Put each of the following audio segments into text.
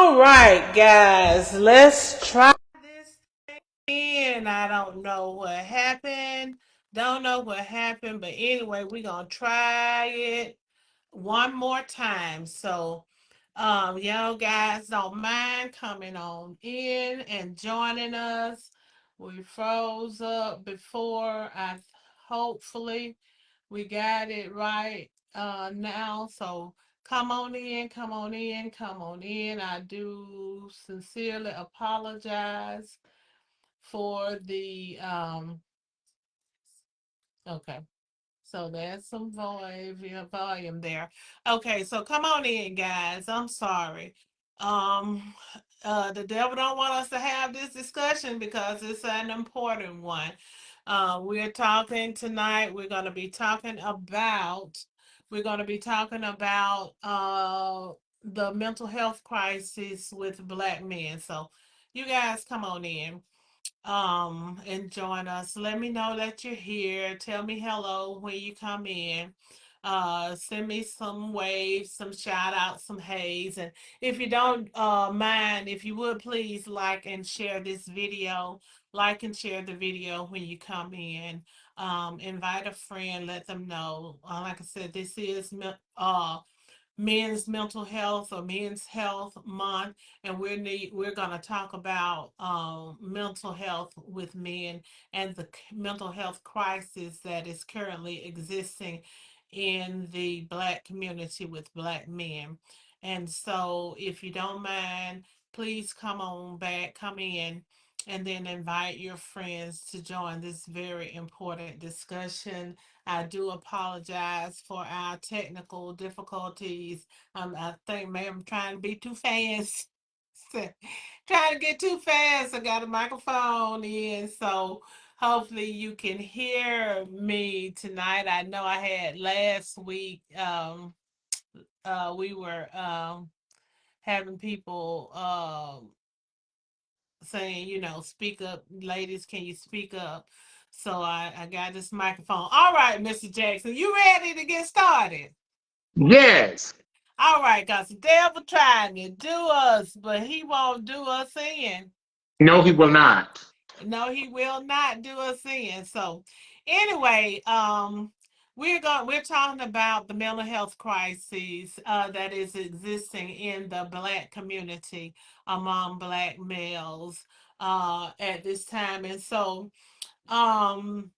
All right, guys, let's try this again. I don't know what happened. Don't know what happened, but anyway, we're gonna try it one more time. So, y'all guys don't mind coming on in and joining us. We froze up before. I hopefully we got it right now. So come on in, come on in, come on in. I do sincerely apologize for the okay. So there's some volume there. Okay, so come on in, guys. I'm sorry. Um, the devil don't want us to have this discussion because it's an important one. We're talking tonight. We're gonna be talking about the mental health crisis with Black men. So, you guys come on in and join us. Let me know that you're here. Tell me hello when you come in. Send me some waves, some shout outs, some haze. And if you don't mind, if you would please like and share this video. Like and share the video when you come in. Invite a friend, let them know. Like I said, this is men's mental health or men's health month, and we're going to talk about mental health with men and the mental health crisis that is currently existing in the Black community with Black men. And so if you don't mind, please come on back, come in, and then invite your friends to join this very important discussion. I do apologize for our technical difficulties. I think, ma'am, I'm trying to be too fast. Trying to get too fast. I got a microphone in, so hopefully you can hear me tonight. I know I had last week. We were having people saying, speak up, ladies. Can you speak up? So I got this microphone. All right, Mr. Jackson, you ready to get started? Yes. All right, cause the devil trying to do us, but he won't do us in. No, he will not. No, he will not do us in. So anyway, we're talking about the mental health crisis that is existing in the Black community among Black males at this time. And so um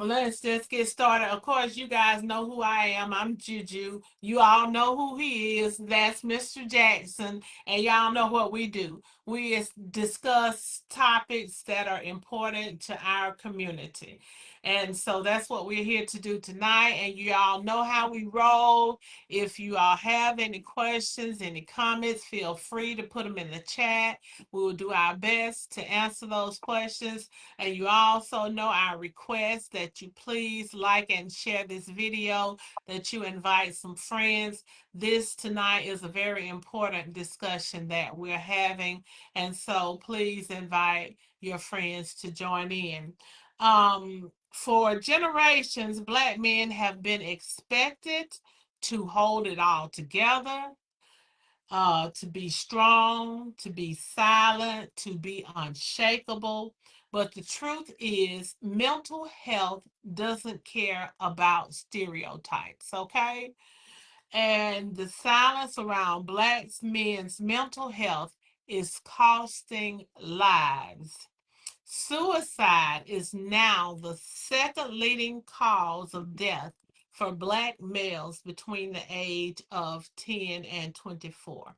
let's just get started. Of course, you guys know who I am. I'm Juju. You all know who he is. That's Mr. Jackson. And y'all know what we do. We discuss topics that are important to our community. And so that's what we're here to do tonight. And you all know how we roll. If you all have any questions, any comments, feel free to put them in the chat. We will do our best to answer those questions. And you also know our request that you please like and share this video, that you invite some friends. This tonight is a very important discussion that we're having. And so please invite your friends to join in. For generations, Black men have been expected to hold it all together, to be strong, to be silent, to be unshakable. But the truth is, mental health doesn't care about stereotypes, okay? And the silence around Black men's mental health is costing lives. Suicide is now the second leading cause of death for Black males between the age of 10 and 24.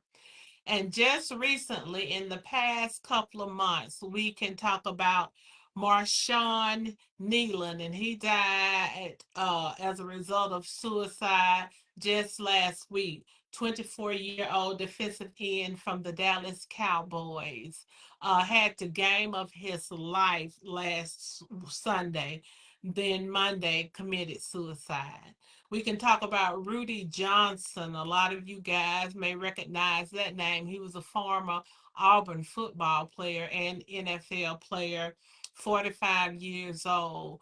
And just recently, in the past couple of months, we can talk about Marshawn Nealon, and he died as a result of suicide just last week. 24-year-old defensive end from the Dallas Cowboys had the game of his life last Sunday, then Monday committed suicide. We can talk about Rudy Johnson. A lot of you guys may recognize that name. He was a former Auburn football player and NFL player, 45 years old,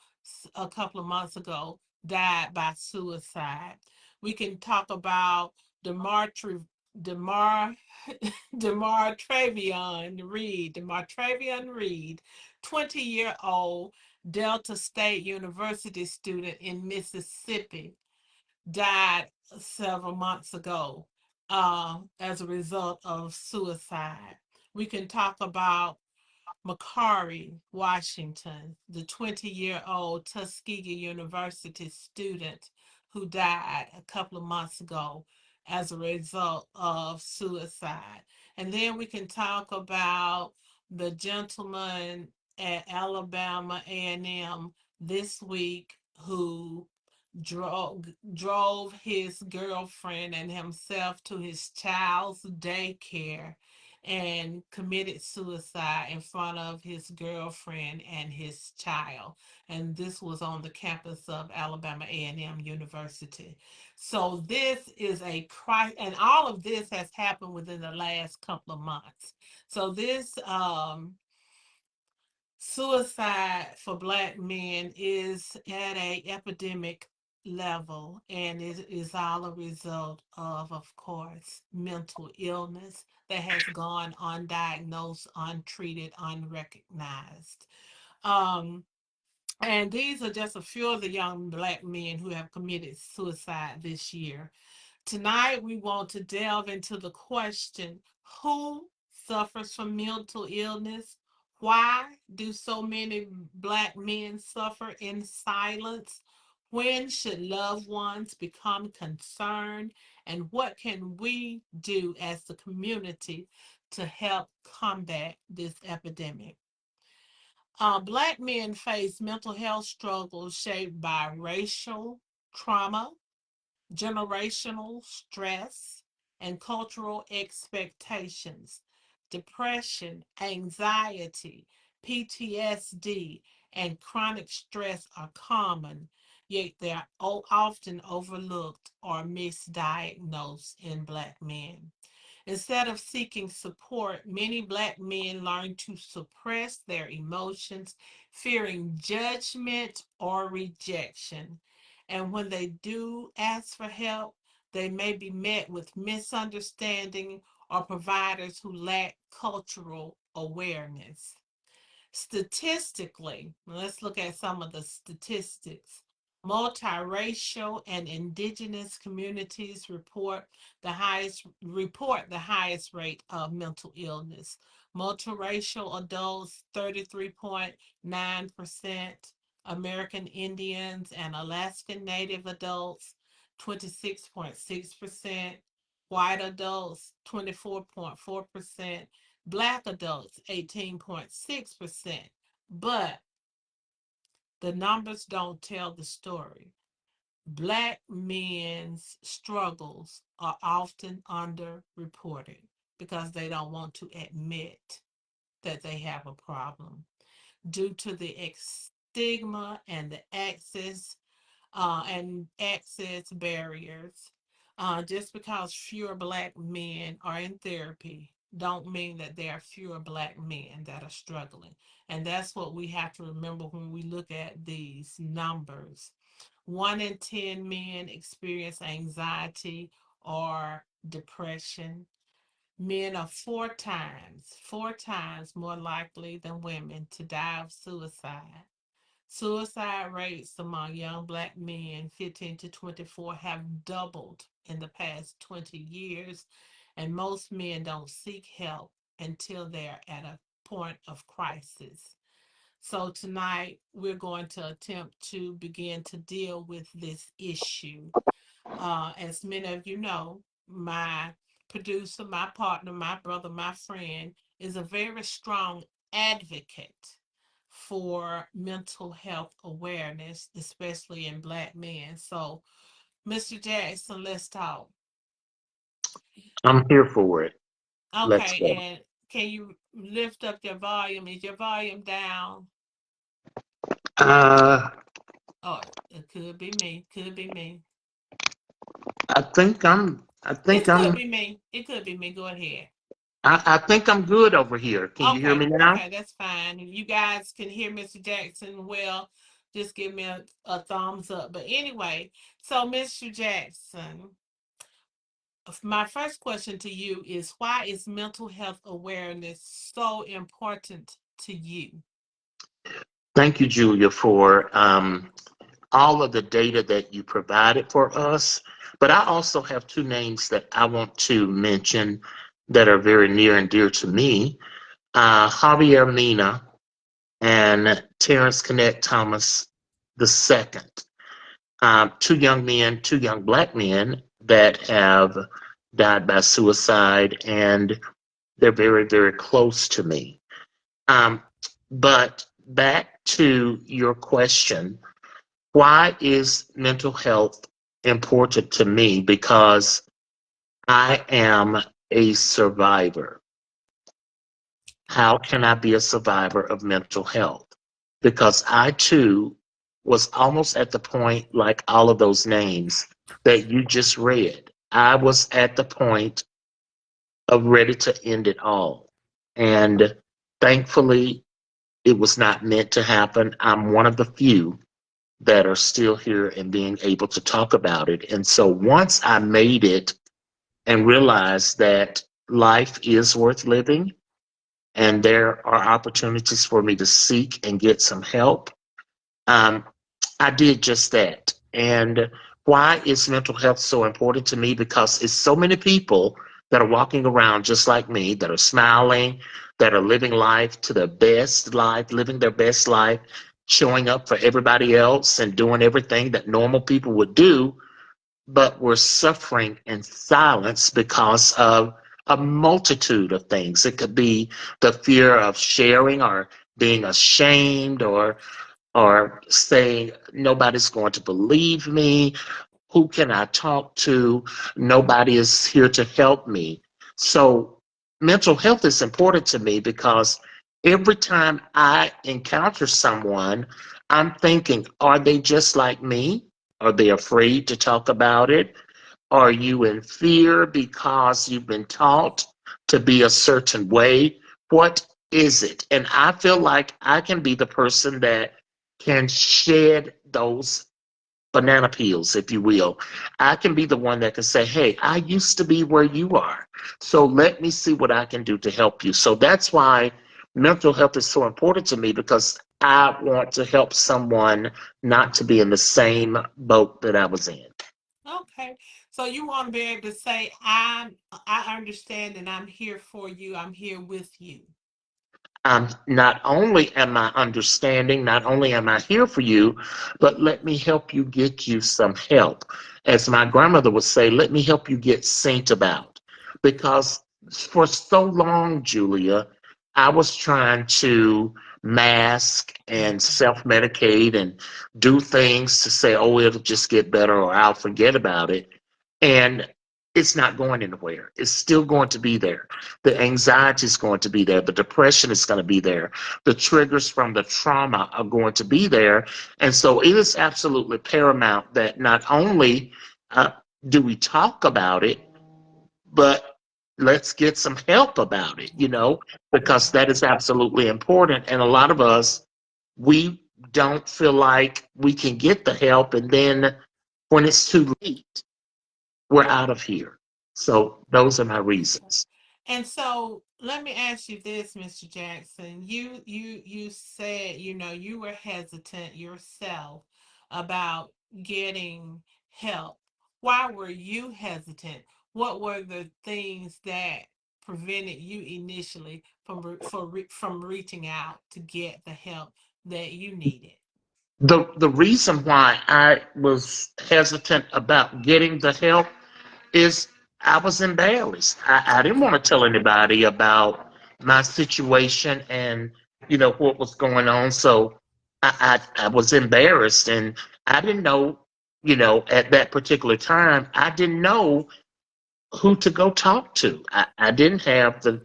a couple of months ago, died by suicide. We can talk about Demartri Demar Demar Travion Reed, 20-year-old Delta State University student in Mississippi, died several months ago as a result of suicide. We can talk about Macari Washington, the 20-year-old Tuskegee University student who died a couple of months ago as a result of suicide. And then we can talk about the gentleman at Alabama A&M this week who drove his girlfriend and himself to his child's daycare and committed suicide in front of his girlfriend and his child. And this was on the campus of Alabama A&M University. So this is a crisis, and all of this has happened within the last couple of months. So this suicide for Black men is at a epidemic level, and it is all a result of course, mental illness that has gone undiagnosed, untreated, unrecognized. Um, and these are just a few of the young Black men who have committed suicide this year. Tonight, we want to delve into the question: who suffers from mental illness? Why do so many Black men suffer in silence? When should loved ones become concerned? And what can we do as the community to help combat this epidemic? Black men face mental health struggles shaped by racial trauma, generational stress, and cultural expectations. Depression, anxiety, PTSD, and chronic stress are common, yet they are often overlooked or misdiagnosed in Black men. Instead of seeking support, many Black men learn to suppress their emotions, fearing judgment or rejection. And when they do ask for help, they may be met with misunderstanding or providers who lack cultural awareness. Statistically, let's look at some of the statistics. Multiracial and indigenous communities report the highest rate of mental illness. Multiracial adults 33.9%, American Indians and Alaskan Native adults 26.6%, white adults 24.4%, Black adults 18.6%. But the numbers don't tell the story. Black men's struggles are often underreported because they don't want to admit that they have a problem due to the stigma and the access barriers. Just because fewer Black men are in therapy don't mean that there are fewer Black men that are struggling. And that's what we have to remember when we look at these numbers. 1 in 10 men experience anxiety or depression. Men are four times more likely than women to die of suicide. Suicide rates among young Black men 15 to 24 have doubled in the past 20 years, and most men don't seek help until they're at a point of crisis. So, tonight we're going to attempt to begin to deal with this issue. As many of you know, my producer, my partner, my brother, my friend is a very strong advocate for mental health awareness, especially in Black men. So, Mr. Jackson, let's talk. I'm here for it. Let's Okay, go. and can you lift up your volume? Is your volume down? Uh, Oh, it could be me. Could be me. I think I'm. I think It could I'm. be me. It could be me. Go ahead. I think I'm good over here. Can you hear me Okay, now? okay, that's fine. You guys can hear Mr. Jackson well. Just give me a thumbs up. But anyway, so Mr. Jackson, my first question to you is, why is mental health awareness so important to you? Thank you, Julia, for all of the data that you provided for us. But I also have two names that I want to mention that are very near and dear to me. Javier Mina and Terrence Connect Thomas II. Two young men, two young black men that have died by suicide, and they're very, very close to me. Um, but back to your question, why is mental health important to me? Because I am a survivor. How can I be a survivor of mental health? Because I too was almost at the point, like all of those names that you just read. I was at the point of ready to end it all. And thankfully, it was not meant to happen. I'm one of the few that are still here and being able to talk about it. And so once I made it and realized that life is worth living and there are opportunities for me to seek and get some help, um, I did just that. And why is mental health so important to me? Because it's so many people that are walking around just like me, that are smiling, that are living life to their best life, living their best life, showing up for everybody else and doing everything that normal people would do, but we're suffering in silence because of a multitude of things. It could be the fear of sharing or being ashamed or saying nobody's going to believe me. Who can I talk to? Nobody is here to help me. So mental health is important to me because every time I encounter someone, I'm thinking, are they just like me? Are they afraid to talk about it? Are you in fear because you've been taught to be a certain way? What is it? And I feel like I can be the person that can shed those banana peels, if you will. I can be the one that can say, hey, I used to be where you are. So let me see what I can do to help you. So that's why mental health is so important to me because I want to help someone not to be in the same boat that I was in. Okay. So you want to be able to say, I understand and I'm here for you. I'm here with you. Not only am I understanding, not only am I here for you, but let me help you get you some help. As my grandmother would say, let me help you get sent about. Because for so long, Julia, I was trying to mask and self medicate and do things to say, oh, it'll just get better or I'll forget about it. And it's not going anywhere. It's still going to be there. The anxiety is going to be there. The depression is going to be there. The triggers from the trauma are going to be there. And so it is absolutely paramount that not only uh, do we talk about it, but let's get some help about it, because that is absolutely important. And a lot of us, we don't feel like we can get the help. And then when it's too late, we're out of here. So those are my reasons. And so let me ask you this, Mr. Jackson. You said, you were hesitant yourself about getting help. Why were you hesitant? What were the things that prevented you initially from reaching out to get the help that you needed? The reason why I was hesitant about getting the help is I was embarrassed. I didn't want to tell anybody about my situation and what was going on. So I was embarrassed and I didn't know, at that particular time, I didn't know who to go talk to. I didn't have the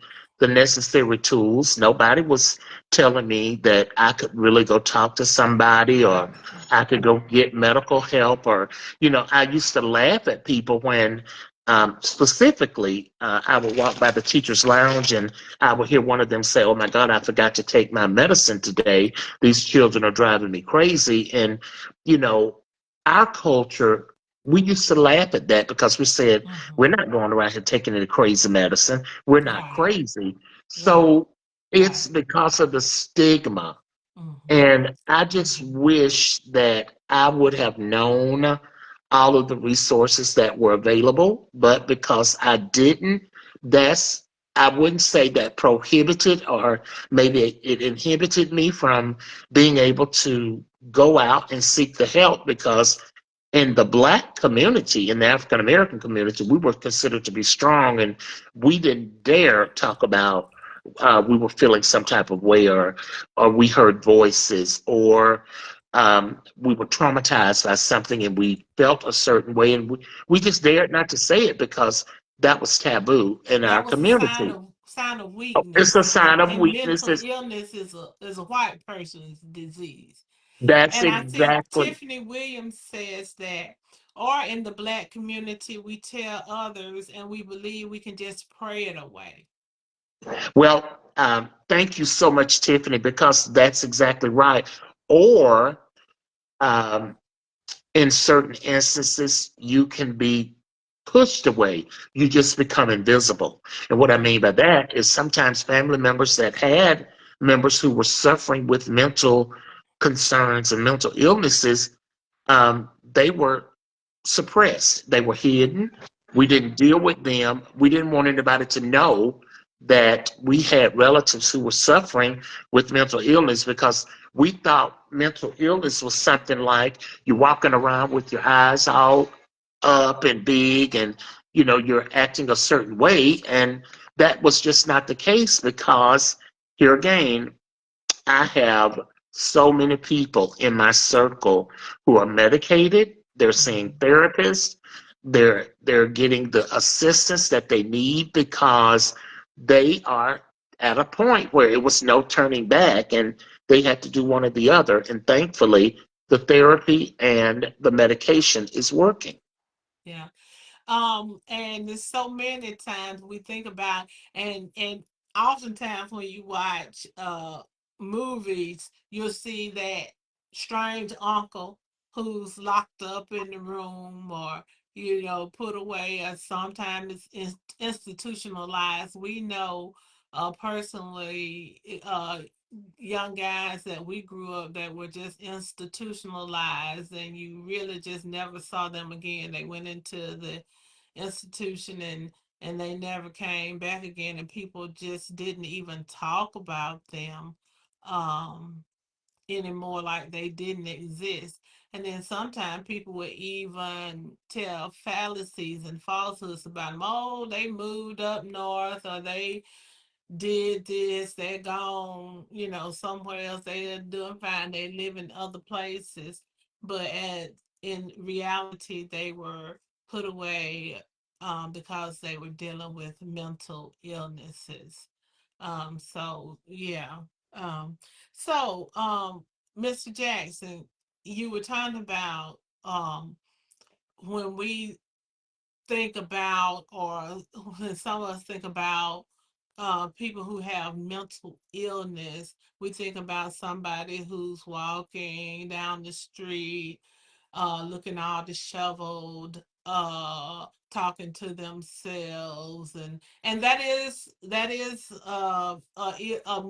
necessary tools. Nobody was telling me that I could really go talk to somebody or I could go get medical help or, I used to laugh at people when specifically I would walk by the teacher's lounge and I would hear one of them say, oh my God, I forgot to take my medicine today. These children are driving me crazy. And, you know, our culture we used to laugh at that because we said, we're Mm-hmm. not going around here taking any crazy medicine. We're not Right. crazy. Right. So it's Right. because of the stigma. Mm-hmm. And I just wish that I would have known all of the resources that were available, but because I didn't, that's, I wouldn't say that prohibited or maybe it inhibited me from being able to go out and seek the help because in the Black community, in the African American community, we were considered to be strong, and we didn't dare talk about we were feeling some type of way, or we heard voices, or we were traumatized by something, and we felt a certain way, and we just dared not to say it because that was taboo in our That was a community. sign of It's a weakness, sign of and weakness. mental illness is a white person's disease. That's And I think exactly. Tiffany Williams says that, or in the black community, we tell others and we believe we can just pray it away. Well, thank you so much, Tiffany, because that's exactly right. Or um, in certain instances, you can be pushed away. You just become invisible. And what I mean Right. by that is sometimes family members that had members who were suffering with mental concerns and mental illnesses, they were suppressed. They were hidden. We didn't deal with them. We didn't want anybody to know that we had relatives who were suffering with mental illness because we thought mental illness was something like you're walking around with your eyes all up and big and you're acting a certain way, and that was just not the case because here again I have so many people in my circle who are medicated, they're seeing Mm-hmm. therapists, they're getting the assistance that they need because they are at a point where it was no turning back and they had to do one or the other. And thankfully, the therapy and the medication is working. Yeah. And there's so many times we think about, and oftentimes when you watch movies, you'll see that strange uncle who's locked up in the room, or put away, or sometimes it's institutionalized. We know personally young guys that we grew up that were just institutionalized, and you really just never saw them again. They went into the institution, and they never came back again, and people just didn't even talk about them um anymore, like they didn't exist. And then sometimes people would even tell fallacies and falsehoods about them. Oh, they moved up north, or they did this, they're gone, somewhere else, they're doing fine, they live in other places. But in reality, they were put away because they were dealing with mental illnesses. So yeah. Um, so Mr. Jackson, you were talking about when we think about, or when some of us think about people who have mental illness, we think about somebody who's walking down the street, looking all disheveled, talking to themselves, and that is a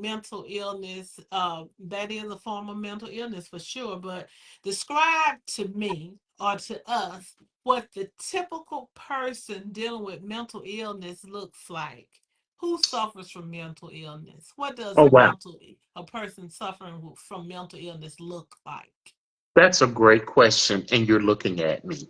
mental illness. That is a form of mental illness for sure. But describe to me, or to us, what the typical person dealing with mental illness looks like. Who suffers from mental illness? What does Oh, wow. a person suffering from mental illness look like? That's a great question. And you're looking at me.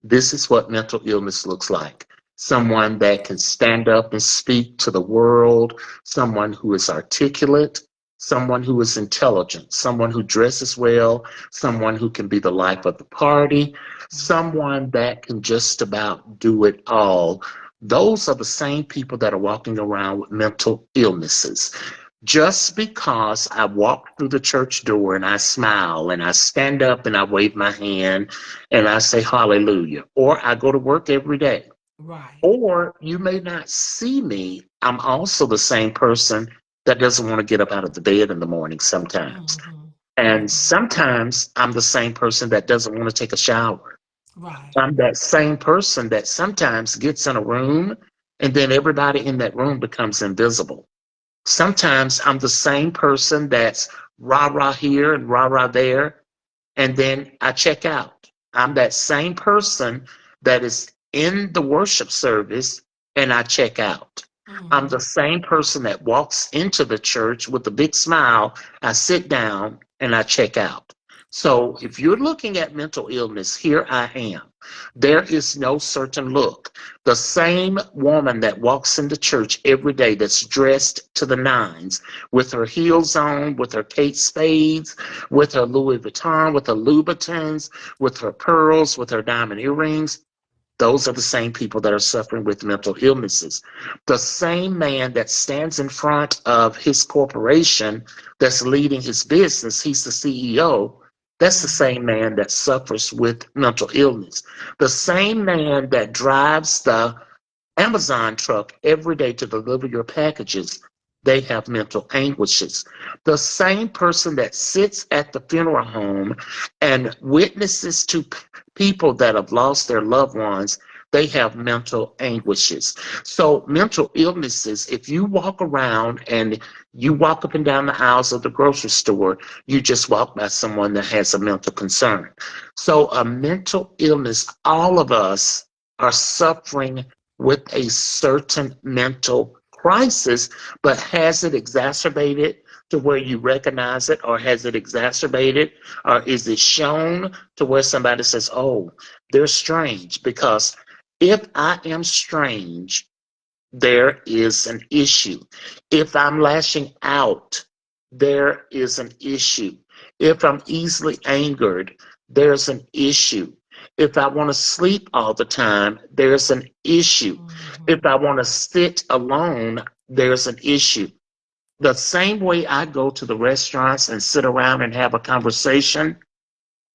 This is what mental illness looks like. Someone that can stand up and speak to the world, someone who is articulate, someone who is intelligent, someone who dresses well, someone who can be the life of the party, Mm-hmm. someone that can just about do it all. Those are the same people that are walking around with mental illnesses. Just because I walk through the church door and I smile and I stand up and I wave my hand and I say hallelujah, or I go to work every day, Right. or you may not see me. I'm also the same person that doesn't want to get up out of the bed in the morning sometimes. Mm-hmm. And Mm-hmm. sometimes I'm the same person that doesn't want to take a shower. Right. I'm that same person that sometimes gets in a room and then everybody in that room becomes invisible. Sometimes I'm the same person that's rah rah here and rah rah there, and then I check out. I'm that same person that is in the worship service and I check out. I'm the Mm-hmm. same person that walks into the church with a big smile. I sit down and I check out. So if you're looking at mental illness, here I am. There is no certain look. The same woman that walks into church every day that's dressed to the nines with her heels on, with her Kate Spades, with her Louis Vuitton, with her Louboutins, with her pearls, with her diamond earrings. Those are the same people that are suffering with mental illnesses. The same man that stands in front of his corporation that's leading his business, he's the CEO. That's the Mm-hmm. same man that suffers with mental illness. The same man that drives the Amazon truck every day to deliver your packages, they have mental anguishes. The same person that sits at the funeral home and witnesses to people that have lost their loved ones, they have mental anguishes. So, mental illnesses, if you walk around and you walk up and down the aisles of the grocery store, you just walk by someone that has a mental concern. So, a mental illness, all of us are suffering with a certain mental crisis, but has it exacerbated to where you recognize it, or has it exacerbated, or is it shown to where somebody says, oh, they're strange? Because if I am strange, there is an issue. If I'm lashing out, there is an issue. If I'm easily angered, there's an issue. If I want to sleep all the time, there's an issue. Mm-hmm. If I want to sit alone, there's an issue. The same way I go to the restaurants and sit around and have a conversation,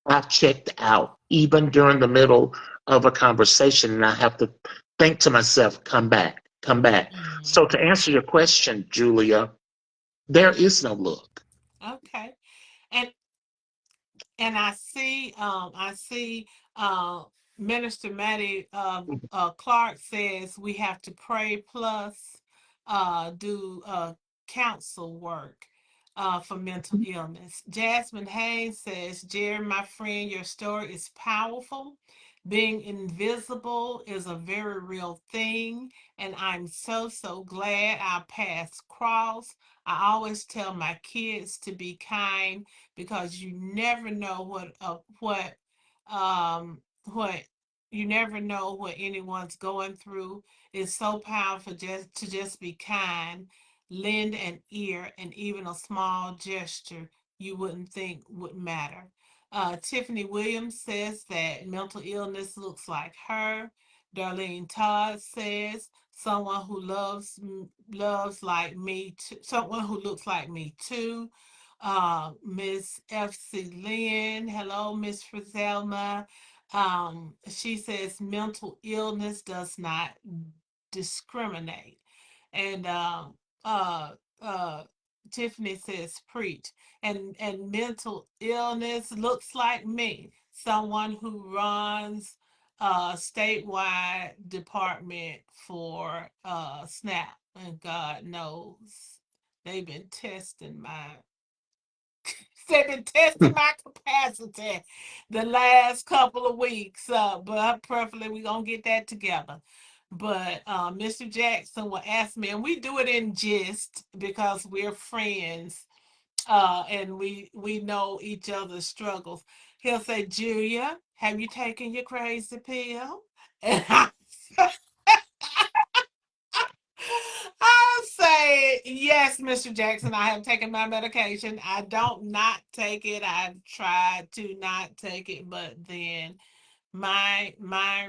I've checked out even during the middle of a conversation, and I have to think to myself, come back, come back. So, to Mm-hmm. answer your question, Julia, there is no look. Okay. And I see uh Minister Maddie Clark says we have to pray plus do counsel work for mental illness. Jasmine Haynes says, Jerry, my friend, your story is powerful. Being invisible is a very real thing, and I'm so glad our paths cross. I always tell my kids to be kind because you never know what you never know what anyone's going through. It's so powerful just be kind, lend an ear, and even a small gesture you wouldn't think would matter. Tiffany Williams says that mental illness looks like her. Darlene Todd says someone who loves like me too, someone who looks like me too. Miss F.C. Lynn, hello, Miss Frizelma. She says mental illness does not discriminate. And uh, uh, Tiffany says preach. And mental illness looks like me, someone who runs a statewide department for SNAP. And God knows they've been testing my they've been testing my capacity the last couple of weeks. But preferably we're gonna get that together. But Mr. Jackson will ask me, and we do it in gist because we're friends, and we know each other's struggles. He'll say, Julia, have you taken your crazy pill? And I say, yes, Mr. Jackson, I have taken my medication. I don't not take it. I've tried to not take it, but then my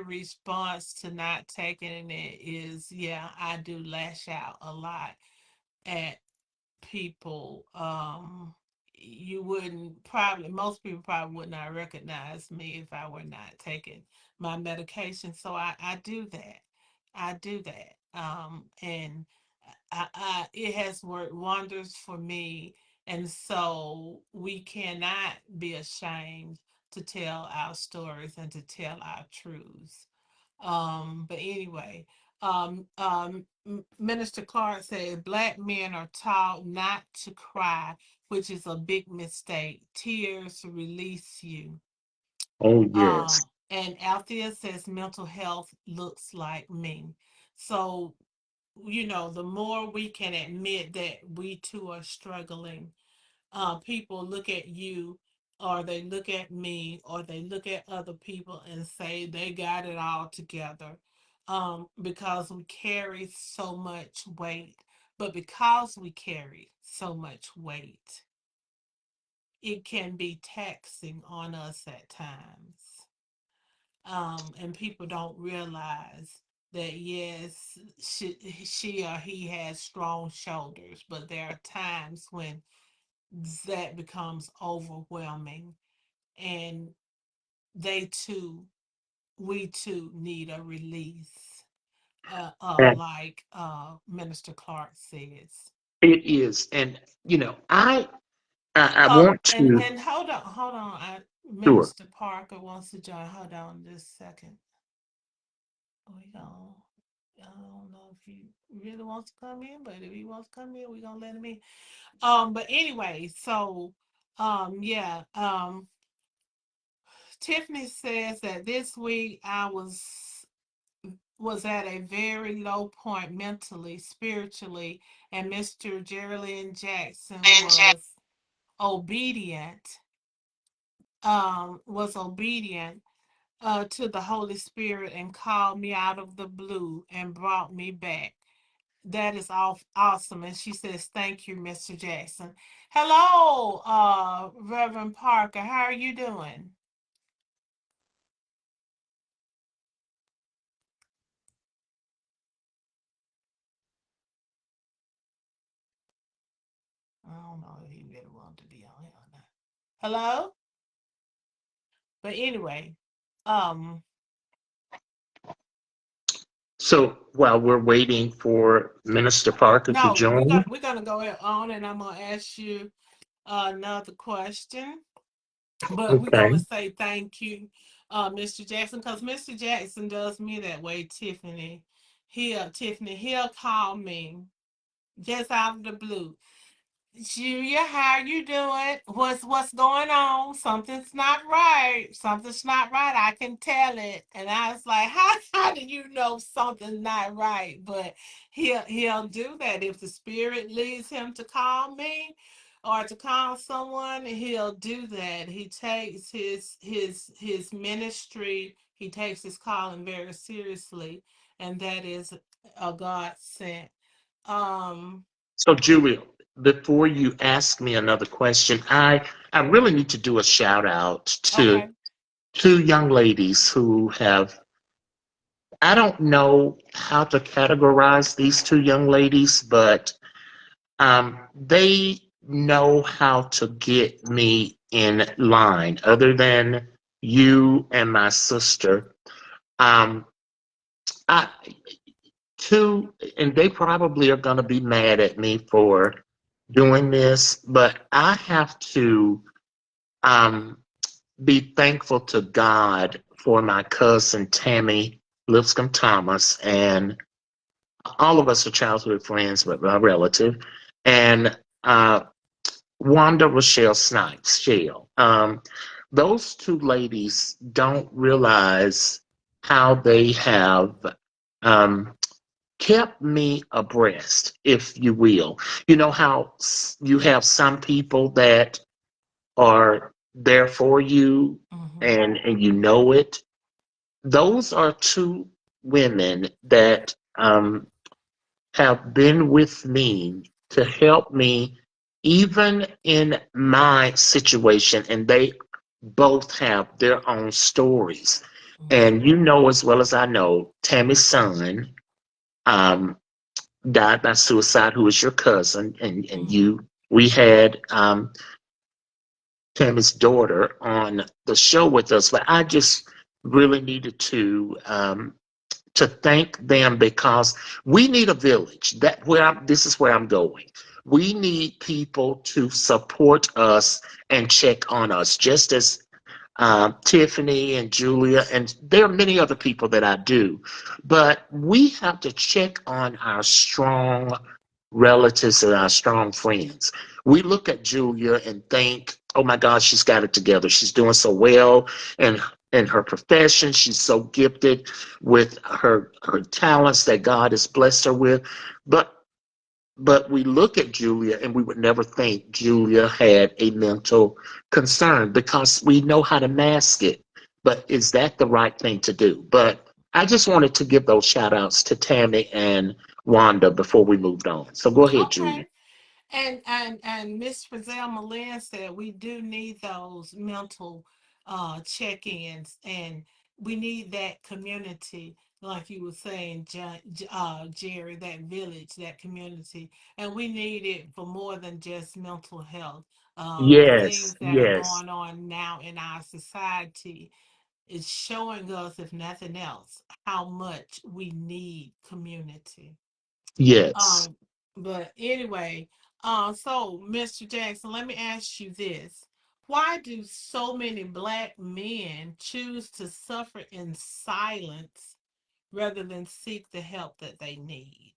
response to not taking it is, yeah, I do lash out a lot at people. You wouldn't probably most people probably would not recognize me if I were not taking my medication. So I do that. I do that. And it has worked wonders for me. And so we cannot be ashamed to tell our stories and to tell our truths. But anyway, Minister Clark said Black men are taught not to cry, which is a big mistake. Tears release you. Oh, yes. And Althea says mental health looks like me. So, the more we can admit that we too are struggling, people look at you, or they look at me, or they look at other people and say they got it all together, because we carry so much weight. But because we carry so much weight, it can be taxing on us at times. And people don't realize that, yes, she or he has strong shoulders, but there are times when that becomes overwhelming, and they too we too need a release, And like Minister Clark says. it is. And, I want to, And hold on, sure. Minister Parker wants to join. Hold on just a second. We gonna I don't know if he really wants to come in, but if he wants to come in, we're gonna let him in. But anyway, so yeah, Tiffany says that this week I was at a very low point mentally, spiritually, and Mr. Geraldine Jackson obedient, was obedient to the Holy Spirit and called me out of the blue and brought me back. That is awesome. And she says, thank you, Mr. Jackson. Hello, Reverend Parker. How are you doing? I don't know if he really wanted to be on here or not. Hello? But anyway, um, So while we're waiting for Minister Parker to no, we're join, gonna we're gonna go on, and I'm gonna ask you another question. But we're gonna okay. say thank you, Mr. Jackson, because Mr. Jackson does me that way, Tiffany. He'll call me just out of the blue. Julia, how you doing? What's going on? Something's not right. Something's not right. I can tell it. And I was like, how do you know something's not right? But he'll do that. If the spirit leads him to call me or to call someone, he'll do that. He takes his ministry, he takes his calling very seriously, and that is a God sent. Um So Julia, before you ask me another question, I really need to do a shout out to okay. two young ladies who have, I don't know how to categorize these two young ladies, but they know how to get me in line, other than you and my sister. Um, I two, and they probably are going to be mad at me for doing this, but I have to um, be thankful to God for my cousin Tammy Lipscomb Thomas, and all of us are childhood friends, but my relative, and Wanda Rochelle Snipes, Shell. Those two ladies don't realize how they have um, kept me abreast, if you will. You know how you have some people that are there for you, Mm-hmm. and you know it. Those are two women that have been with me to help me even in my situation, and they both have their own stories. Mm-hmm. And you know as well as I know, Tammy's son um, died by suicide, who is your cousin, and Mm-hmm. you. We had Tammy's daughter on the show with us, but I just really needed to thank them because we need a village. This is where I'm going. We need people to support us and check on us, just as Tiffany and Julia, and there are many other people that I do. But we have to check on our strong relatives and our strong friends. We look at Julia and think, oh my God, she's got it together. She's doing so well and in her profession. She's so gifted with her talents that God has blessed her with. But we look at Julia and we would never think Julia had a mental concern because we know how to mask it. But is that the right thing to do? But I just wanted to give those shout outs to Tammy and Wanda before we moved on. So go ahead, Julia. Okay. And Miss Frizzell Malin said we do need those mental check-ins, and we need that community, like you were saying, Jerry, that village, that community, and we need it for more than just mental health. The Yes, things that are yes, going on now in our society is showing us, if nothing else, how much we need community. yes. Um, but anyway, so Mr. Jackson, let me ask you this. Why do so many black men choose to suffer in silence rather than seek the help that they need?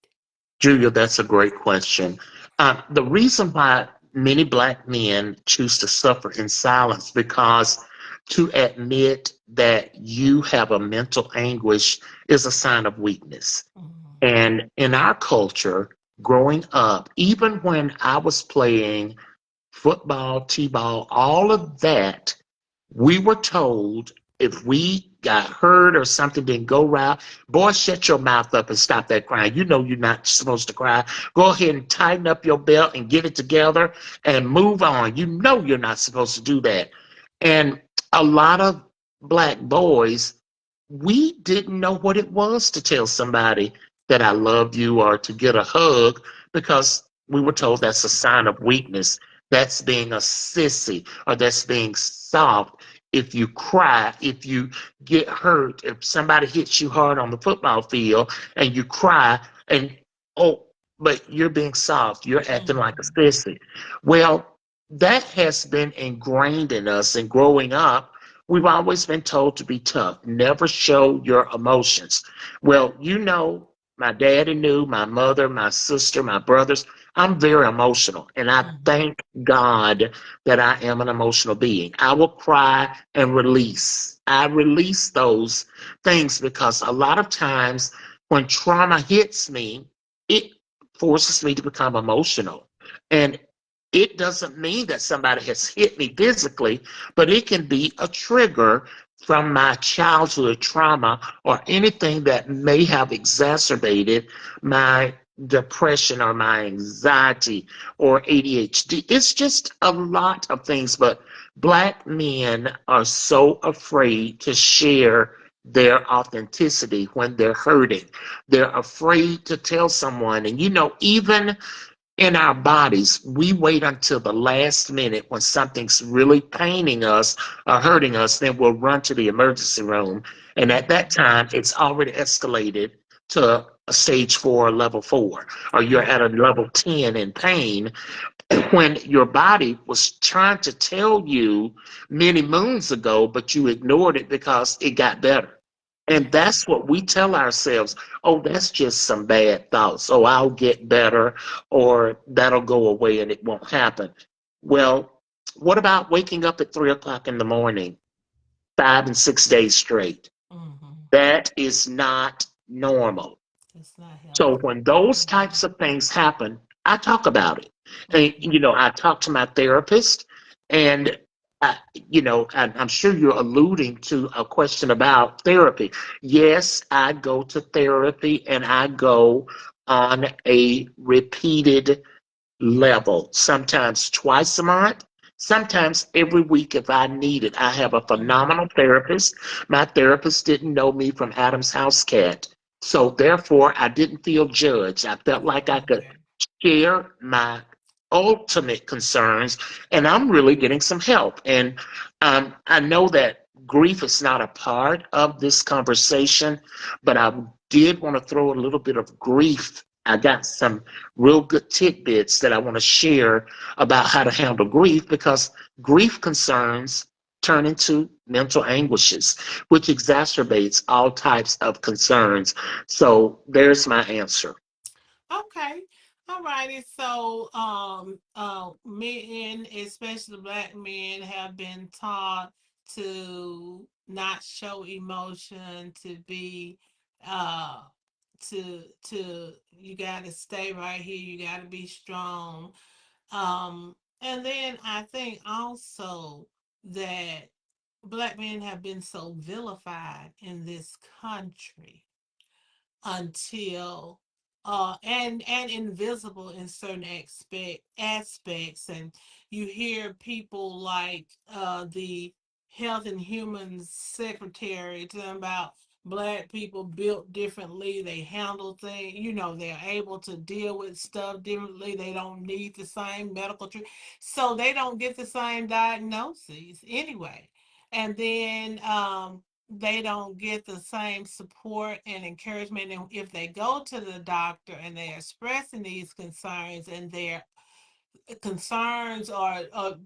Julia, that's a great question. The reason why many black men choose to suffer in silence because to admit that you have a mental anguish is a sign of weakness. Mm-hmm. And in our culture, growing up, even when I was playing football, t-ball, all of that, we were told if we got hurt or something didn't go right, boy, shut your mouth up and stop that crying. You know you're not supposed to cry. Go ahead and tighten up your belt and get it together and move on. You know you're not supposed to do that. And a lot of black boys, we didn't know what it was to tell somebody that I loved you or to get a hug because we were told that's a sign of weakness. That's being a sissy or that's being soft. If you cry, if you get hurt, if somebody hits you hard on the football field and you cry and oh, but you're being soft, you're acting like Mm-hmm. a sissy. Well, that has been ingrained in us and growing up. We've always been told to be tough, never show your emotions. Well, you know, my daddy knew, my mother, my sister, my brothers, I'm very emotional, and I Mm-hmm. thank God that I am an emotional being. I will cry and release. I release those things because a lot of times when trauma hits me, it forces me to become emotional. And it doesn't mean that somebody has hit me physically, but it can be a trigger from my childhood trauma or anything that may have exacerbated my depression or my anxiety or ADHD. It's just a lot of things, but black men are so afraid to share their authenticity when they're hurting. They're afraid to tell someone. And you know, even in our bodies, we wait until the last minute when something's really paining us or hurting us, then we'll run to the emergency room. And at that Mm-hmm. time, it's already escalated to a stage 4 or level 4, or you're Yeah. at a level 10 in pain when your body was trying to tell you many moons ago, but you ignored it because it got better. And Yeah. that's what we tell ourselves. Oh, that's just some bad thoughts. Oh, I'll get better, or that'll go away and it won't happen. Well, what about waking up at 3 o'clock in the morning, 5 and 6 days straight? Mm-hmm. That is not normal. It's not So healthy. when those Mm-hmm. types of things happen, I talk about it. And, Mm-hmm. you know, I talk to my therapist and, I'm sure you're alluding to a question about therapy. Yes, I go to therapy and I go on a repeated level, sometimes twice a month, sometimes every week if I need it. I have a Mm-hmm. phenomenal therapist. My therapist didn't know me from Adam's house cat. So therefore, I didn't feel judged. I felt like I could Okay. share my ultimate concerns, and I'm really getting some help. And I know that grief is not a part of this conversation, but I did want to throw a little bit of grief. I got some real good tidbits that I want to share about how to handle grief because grief concerns turn into mental anguishes, which exacerbates all types of concerns. So there's my answer. Okay. All righty. So, men, especially black men, have been taught to not show emotion, to be, uh, you got to stay right here. You got to be strong. And then I think also that black men have been so vilified in this country until and invisible in certain aspects, and you hear people like the health and human secretary talking about black people built differently, they handle things, they're able to deal with stuff differently, they don't need the same medical treatment, so they don't get the same diagnoses anyway. And then they don't get the same support and encouragement. And if they go to the doctor and they're expressing these concerns, and they're concerns, or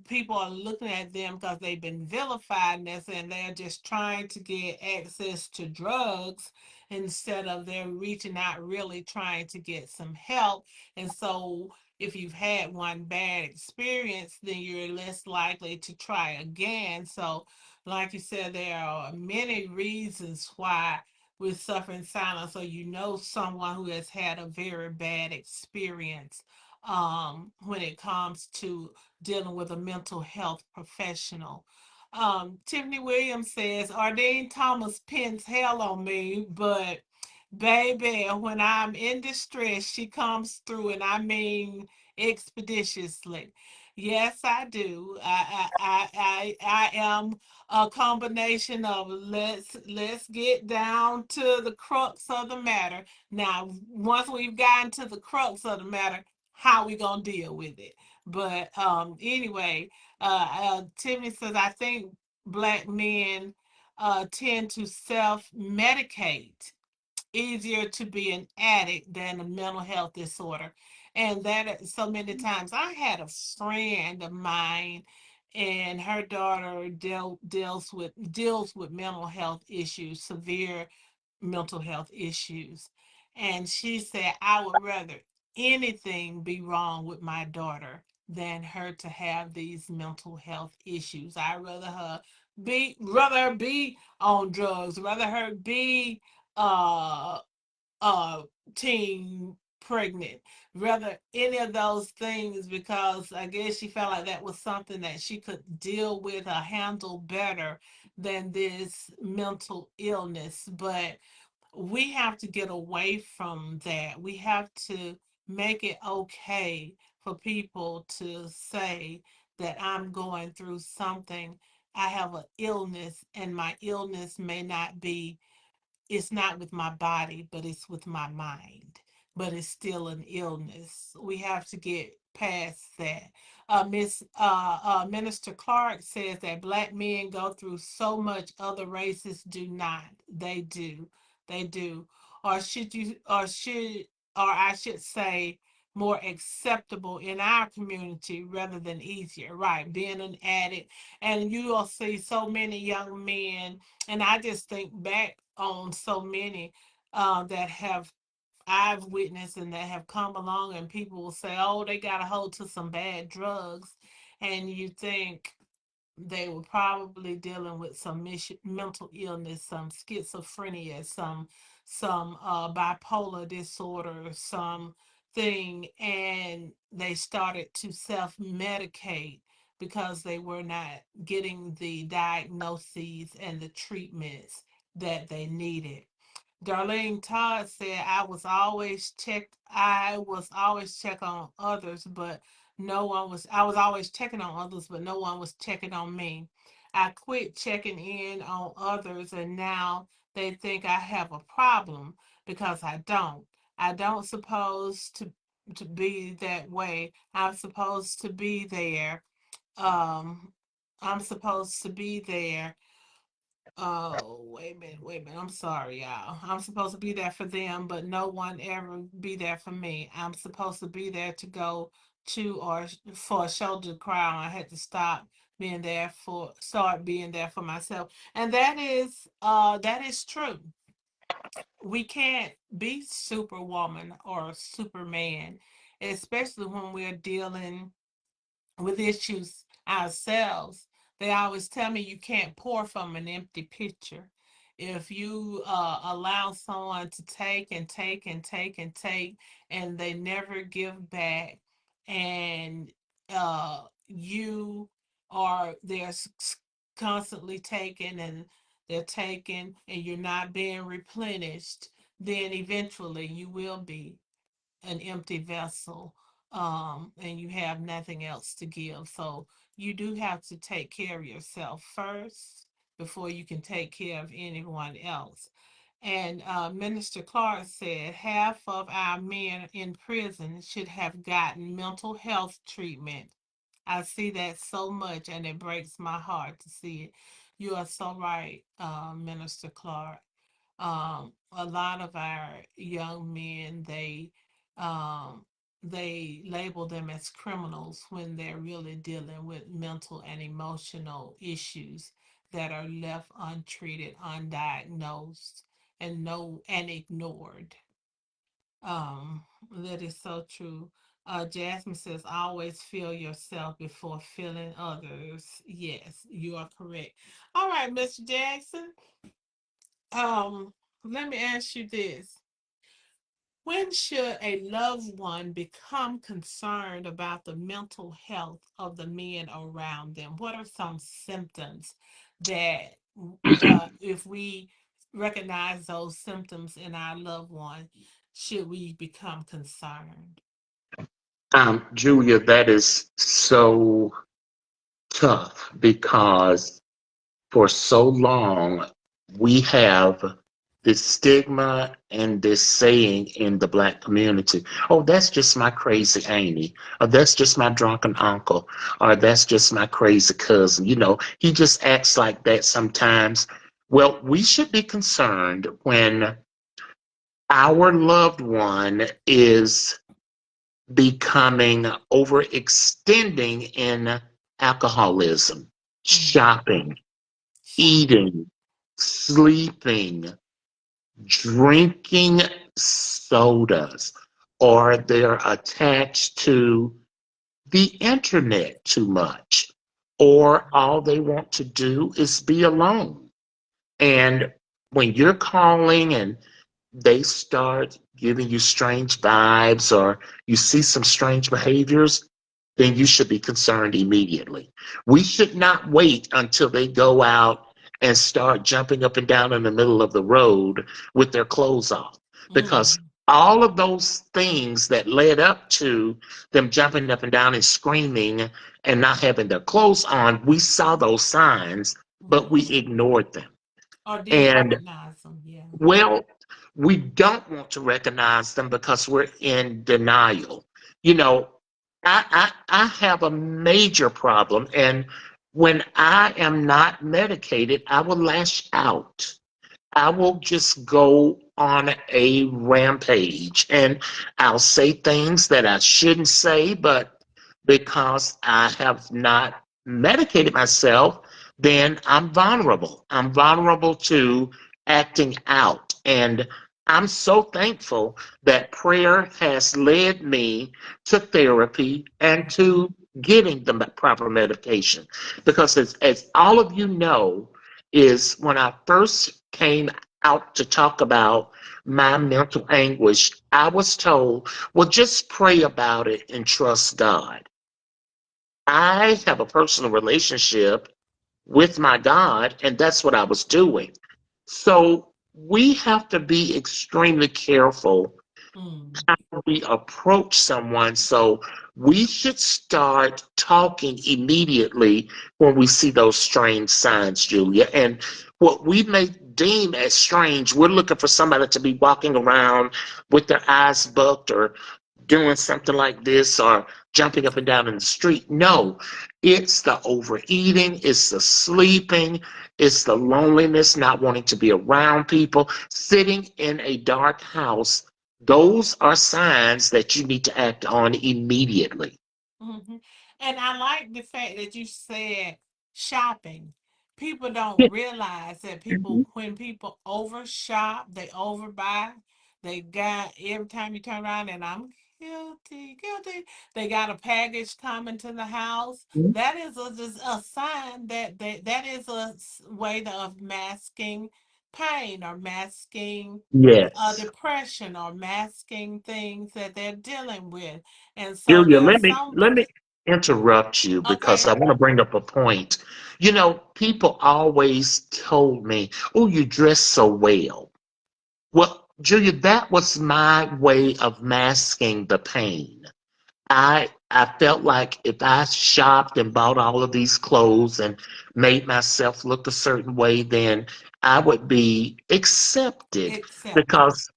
people are looking at them because they've been vilified and they're just trying to get access to drugs instead of they're reaching out really trying to get some help. And so if you've had one bad experience, then you're less likely to try again. So like you said, there are many reasons why we're suffering silence. So someone who has had a very bad experience when it comes to dealing with a mental health professional. Tiffany Williams says, Ardeen Thomas pins hell on me, but baby, when I'm in distress, she comes through, and I mean expeditiously. Yes, I do. I am a combination of let's get down to the crux of the matter. Now, once we've gotten to the crux of the matter, how we gonna deal with it? But anyway, Tiffany says, I think black men tend to self medicate, easier to be an addict than a mental health disorder. And that so many times I had a friend of mine, and her daughter deals with mental health issues, severe mental health issues. And she said, I would rather anything be wrong with my daughter than her to have these mental health issues. I'd rather her be on drugs, rather her be uh uh teen pregnant, rather any of those things, because I guess she felt like that was something that she could deal with or handle better than this mental illness. But we have to get away from that. We have to make it okay for people to say that I'm going through something. I have an illness, and my illness may not be, it's not with my body, but it's with my mind. But it's still an illness. We have to get past that. Miss Minister Clark says that black men go through so much other races do not. They do. They do. Or should you or I should say more acceptable in our community rather than easier, right? Being an addict. And you will see so many young men, and I just think back on so many that have I've witnessed and that have come along, and people will say, "Oh, they got a hold to some bad drugs," and you think they were probably dealing with some mental illness, some schizophrenia, some bipolar disorder, some thing, and they started to self medicate because they were not getting the diagnoses and the treatments that they needed. Darlene Todd said, I was always check on others, but I was always checking on others, but no one was checking on me. I quit checking in on others, and now they think I have a problem because I don't. I don't suppose to be that way. I'm supposed to be there. Um, I'm supposed to be there. Oh, wait a minute. I'm sorry, y'all. I'm supposed to be there for them, but no one ever be there for me. I'm supposed to be there to go to or for a shoulder to cry on. I had to stop being there for myself. And that is true. We can't be superwoman or superman, especially when we're dealing with issues ourselves. They always tell me you can't pour from an empty pitcher. If you allow someone to take and take and take and take, and they never give back, and they're constantly taking and they're taking, and you're not being replenished, then eventually you will be an empty vessel, and you have nothing else to give. So you do have to take care of yourself first before you can take care of anyone else. And Minister Clark said half of our men in prison should have gotten mental health treatment. I see that so much, and it breaks my heart to see it. You are so right, Minister Clark. A lot of our young men, they label them as criminals when they're really dealing with mental and emotional issues that are left untreated, undiagnosed, and ignored. That is so true. Jasmine says, always feel yourself before feeling others. Yes, you are correct. All right, Mr. Jackson. Um, Let me ask you this. When should a loved one become concerned about the mental health of the men around them? What are some symptoms that, if we recognize those symptoms in our loved one, should we become concerned? Julia, that is so tough because for so long we have this stigma and this saying in the Black community, oh, that's just my crazy auntie, or that's just my drunken uncle, or that's just my crazy cousin. He just acts like that sometimes. Well, we should be concerned when our loved one is becoming overextending in alcoholism, Mm, shopping, shopping. eating, sleeping, drinking sodas, or they're attached to the internet too much, or Mm, all they want to do is be alone. And when you're calling and they start giving you strange vibes or you see some strange behaviors, then you should be concerned immediately. We should not wait until they go out and start jumping up and down in the middle of the road with their clothes off. Because mm, all of those things that led up to them jumping up and down and screaming and not having their clothes on, we saw those signs, but we mm. ignored them. Or didn't And recognize them, yeah. well, we don't want to recognize them because we're in denial. You know, I have a major problem, and when I am not medicated, I will lash out. I will just go on a rampage and I'll say things that I shouldn't say, but because I have not medicated myself, then I'm vulnerable. I'm vulnerable to acting out. And I'm so thankful that prayer has led me to therapy and Mhm, to getting the proper medication. Because as all of you know, is when I first came out to talk about my mental anguish, I was told, well, just pray about it and trust God. I have a personal relationship with my God, and that's what I was doing. So we have to be extremely careful mm, we approach someone. So we should start talking immediately when we see those strange signs, Julia. And what we may deem as strange, we're looking for somebody to be walking around with their eyes bucked or doing something like this or jumping up and down in the street. No, it's the overeating, it's the sleeping, it's the loneliness, not wanting to be around people, sitting in a dark house. Those are signs that you need to act on immediately. mhm. And I like the fact that you said shopping. People don't Yeah. realize that Mhm. when people over shop, they overbuy. They got every time you turn around, and I'm guilty. They got a package coming to the house. That is just a sign that that is a way of masking pain or masking Yes. depression or masking things that they're dealing with. And so Julia, there are let some. me interrupt you because Okay. I want to bring up a point. You know, people always told me, "Oh, you dress so well." Well, Julia, that was my way of masking the pain. I felt like if I shopped and bought all of these clothes and made myself look a certain way, then I would be accepted Accepted. because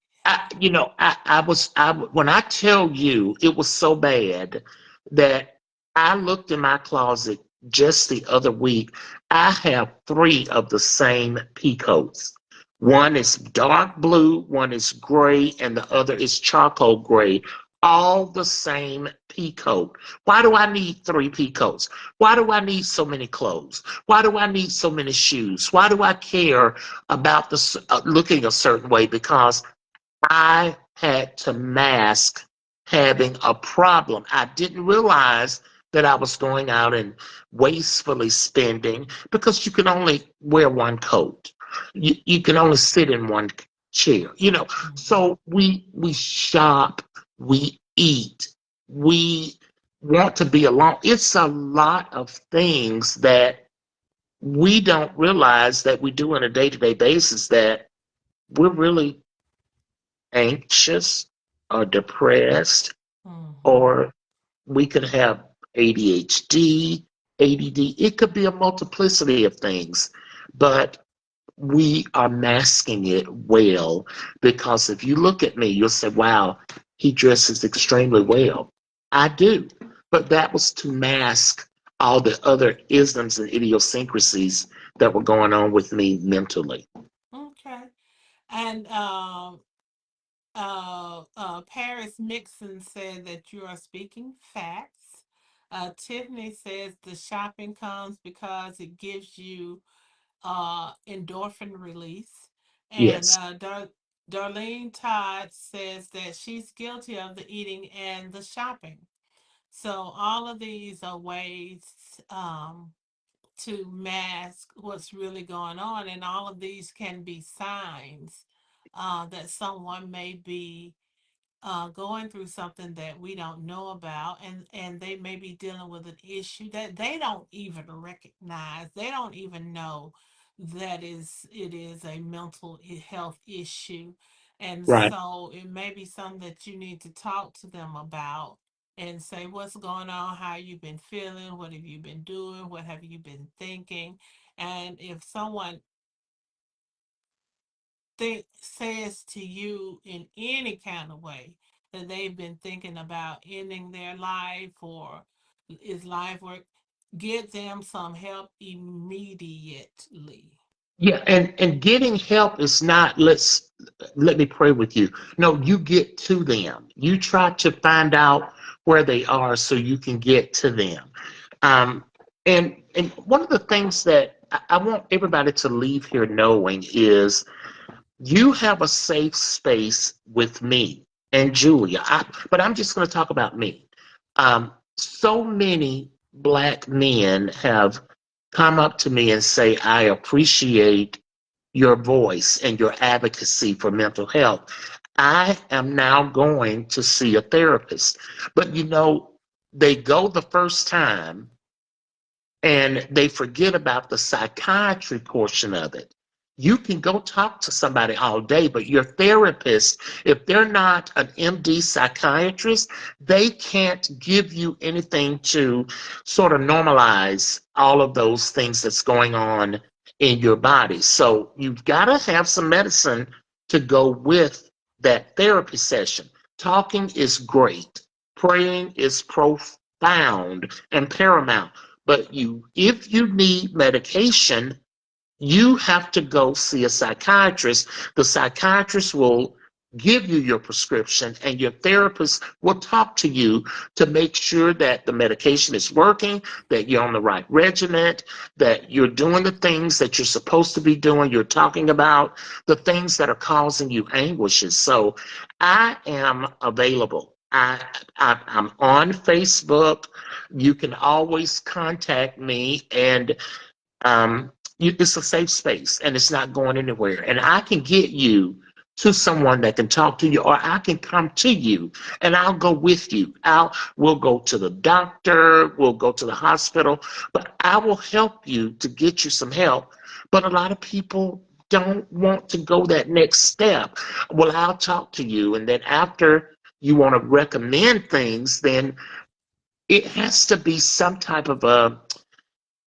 when I tell you it was so bad that I looked in my closet just the other week. I have three of the same peacoats. One is dark blue, one is gray, and the other is charcoal gray, all the same peacoat. Why do I need three peacoats? Why do I need so many clothes? Why do I need so many shoes? Why do I care about looking a certain way? Because I had to mask having a problem. I didn't realize that I was going out and wastefully spending because you can only wear one coat. You can only sit in one chair. Mhm. So we shop, we eat, we want to be alone. It's a lot of things that we don't realize that we do on a day-to-day basis that we're really anxious or depressed, Mhm. or we could have ADHD, ADD. It could be a multiplicity of things, but we are masking it well because if you look at me, you'll say, wow, he dresses extremely well. I do, but that was to mask all the other isms and idiosyncrasies that were going on with me mentally. Okay. And Paris Mixon said that you are speaking facts. Tiffany says the shopping comes because it gives you endorphin release. And Yes. Darlene Todd says that she's guilty of the eating and the shopping. So all of these are ways to mask what's really going on, and all of these can be signs that someone may be going through something that we don't know about, and they may be dealing with an issue that they don't even recognize. They don't even know that it is a mental health issue, and Right. so it may be something that you need to talk to them about and say what's going on, how you've been feeling, what have you been doing, what have you been thinking. And if someone says to you in any kind of way that they've been thinking about ending their life or is life work, get them some help immediately. Yeah, and getting help is not let me pray with you. No, you get to them. You try to find out where they are so you can get to them. Um, and one of the things that I want everybody to leave here knowing is you have a safe space with me and Julia. But I'm just going to talk about me. So many black men have come up to me and say, I appreciate your voice and your advocacy for mental health. I am now going to see a therapist. But they go the first time and they forget about the psychiatry portion of it. You can go talk to somebody all day, but your therapist, if they're not an MD psychiatrist, they can't give you anything to sort of normalize all of those things that's going on in your body. So you've got to have some medicine to go with that therapy session. Talking is great, praying is profound and paramount. But if you need medication, you have to go see a psychiatrist. The psychiatrist will give you your prescription, and your therapist will talk to you to make sure that the medication is working, that you're on the right regimen, that you're doing the things that you're supposed to be doing. You're talking about the things that are causing you anguishes. So I am available. I'm on Facebook. You can always contact me, and um, it's a safe space and it's not going anywhere. And I can get you to someone that can talk to you, or I can come to you and I'll go with you. We'll go to the doctor, we'll go to the hospital, but I will help you to get you some help. But a lot of people don't want to go that next step. Well, I'll talk to you, and then after you want to recommend things, then it has to be some type of a,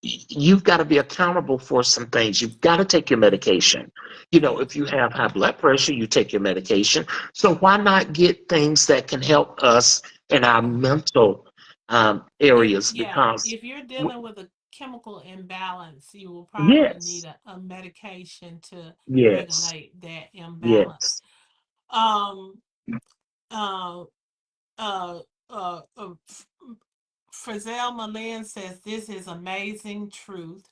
you've got to be accountable for some things. You've got to take your medication. You know, if Yes. you have high blood pressure, you take your medication. So why not get things that can help us in our Mhm. mental If areas? yeah, Because if you're dealing with a chemical imbalance, you will probably need yes, a medication to yes, regulate that imbalance. yes. Um, uh, uh, Frizzell Malin says this is amazing truth.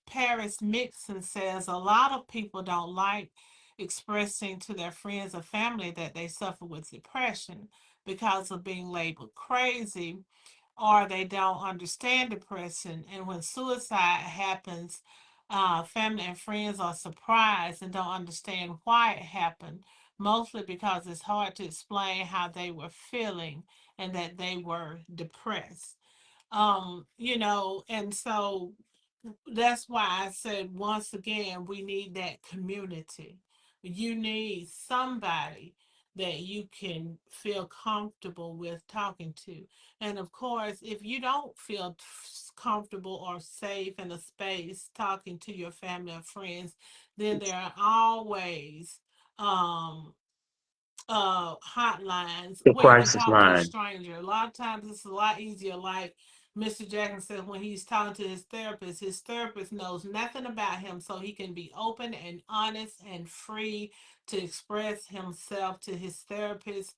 Paris Mixon says a lot of people don't like expressing to their friends or family that they suffer with depression because of being labeled crazy, or they don't understand depression. And when suicide happens, family and friends are surprised and don't understand why it happened, mostly because it's hard to explain how they were feeling and that they were depressed. And so that's why I said once again, we need that community. You need somebody that you can feel comfortable with talking to. And of course, if you don't feel comfortable or safe in a space talking to your family or friends, then there are always um hotlines The where you can crisis talk to a line. stranger. A lot of times it's a lot easier, like Mr. Jackson said, when he's talking to his therapist knows nothing about him, so he can be open and honest and free to express himself to his therapist,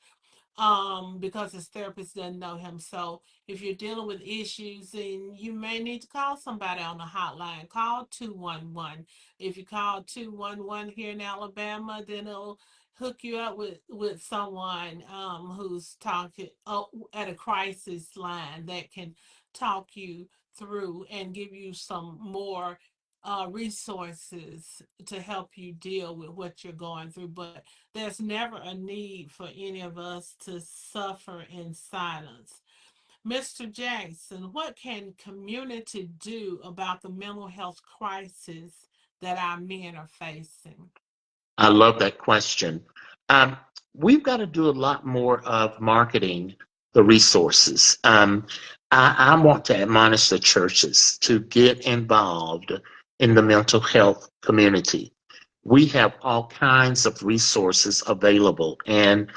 because his therapist doesn't know him. So if you're dealing with issues, then you may need to call somebody on the hotline. Call 211. If you call 211 here in Alabama, then it'll hook you up with someone who's talking at a crisis line that can talk you through and give you some more resources to help you deal with what you're going through. But there's never a need for any of us to suffer in silence. Mr. Jackson, what can community do about the mental health crisis that our men are facing? I love that question. Um, we've got to do a lot more of marketing the resources. I want to admonish the churches to get involved in the mental health community. We have all kinds of resources available. And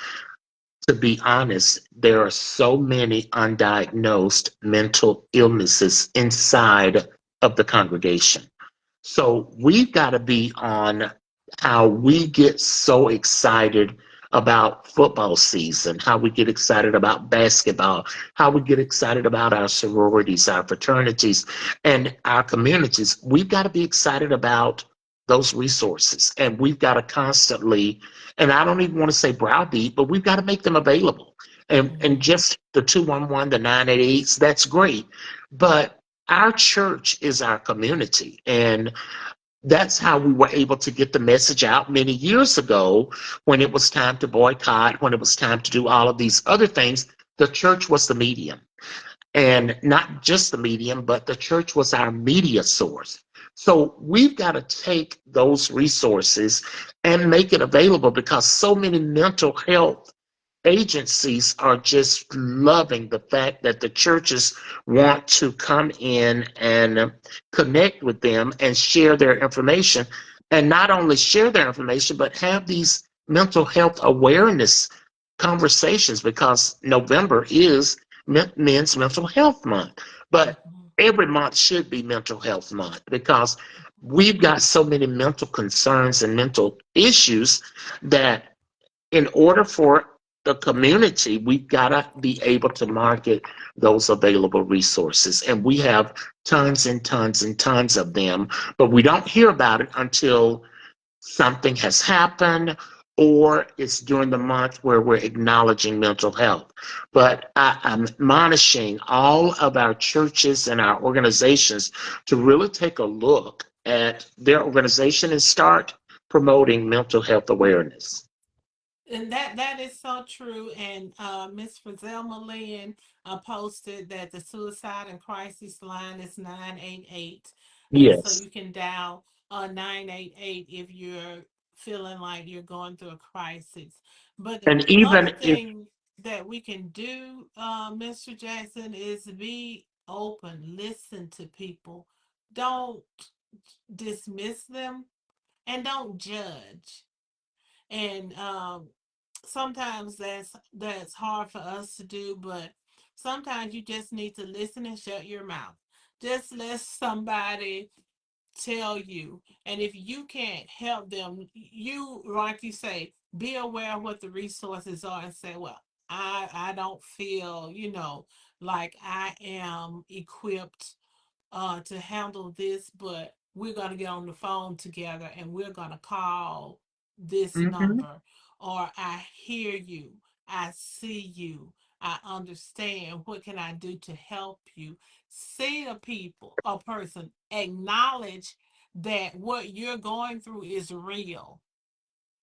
to be honest, there are so many undiagnosed mental illnesses inside of the congregation. So we've got to be on how we get so excited about football season, how we get excited about basketball, how we get excited about our sororities, our fraternities, and our communities. We've got to be excited about those resources. And we've got to constantly, and I don't even want to say browbeat, but we've got to make them available. And Mm-hmm. just the 211, the 988s, that's great. But our church is our community. And that's how we were able to get the message out many years ago when it was time to boycott, when it was time to do all of these other things. The church was the medium, and not just the medium, but the church was our media source. So we've got to take those resources and make it available because so many mental health agencies are just loving the fact that the churches want to come in and connect with them and share their information. And not only share their information, but have these mental health awareness conversations because November is Men's Mental Health Month. But Mm-hmm. every month should be Mental Health Month because we've got so many mental concerns and mental issues that in order for the community, we've got to be able to market those available resources. And we have tons and tons and tons of them, but we don't hear about it until something has happened or it's during the month where we're acknowledging mental health. But I'm admonishing all of our churches and our organizations to really take a look at their organization and start promoting mental health awareness. And that is so true. And Miss Frizelma Lynn posted that the suicide and crisis line is 988, and so Yes. you can dial 988 if you're feeling like you're going through a crisis. But the And other even if, thing that we can do, Mr. Jackson, is be open, listen to people, don't dismiss them, and don't judge. And sometimes that's hard for us to do, but sometimes you just need to listen and shut your mouth. Just let somebody tell you, and if you can't help them, you, like you say, be aware of what the resources are and say, well, I don't feel, like I am equipped to handle this, but we're going to get on the phone together and we're going to call this mhm. number. Or I hear you, I see you, I understand. What can I do to help you? See a person, acknowledge that what you're going through is real,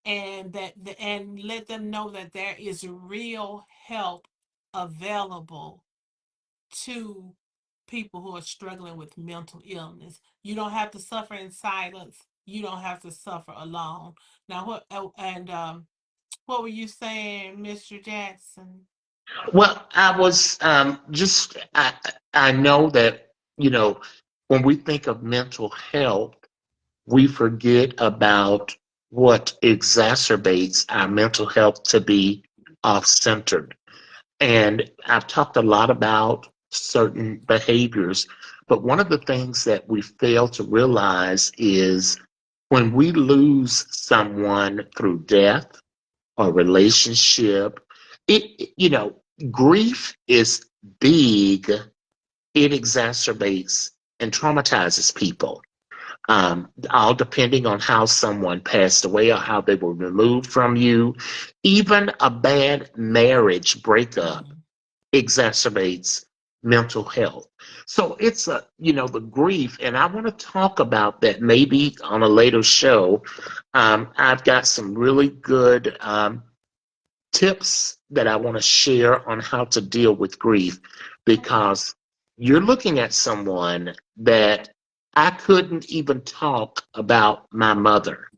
and and let them know that there is real help available to people who are struggling with mental illness. You don't have to suffer in silence. You don't have to suffer alone. Now, what were you saying, Mr. Jackson? Well, I was I know that, you know, when we think of mental health, we forget about what exacerbates our mental health to be off centered. And I've talked a lot about certain behaviors, but one of the things that we fail to realize is when we lose someone through death or relationship, grief is big. It exacerbates and traumatizes people, all depending on how someone passed away or how they were removed from you. Even a bad marriage breakup Mm-hmm. exacerbates mental health. So it's the grief, and I want to talk about that maybe on a later show. I've got some really good tips that I want to share on how to deal with grief Okay. because you're looking at someone that I couldn't even talk about my mother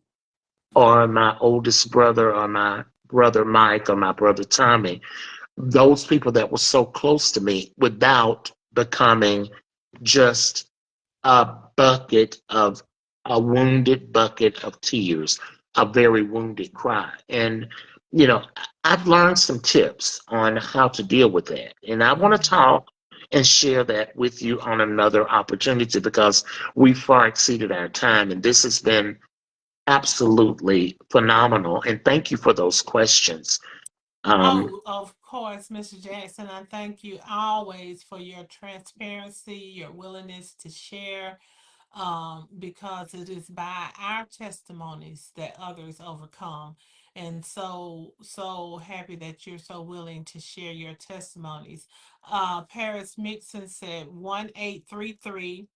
or my oldest brother or my brother Mike or my brother Tommy, those people that were so close to me without becoming just a bucket of a wounded bucket of tears, a very wounded cry. And, you know, I've learned some tips on how to deal with that. And I want to Mm-hmm. talk and share that with you on another opportunity because we far exceeded our time. And this has been absolutely phenomenal. And thank you for those questions. Um, Oh, of course, Mr. Jackson. I thank you always for your transparency, your willingness to share, because it is by our testimonies that others overcome. And so happy that you're so willing to share your testimonies. Paris Mixon said 1833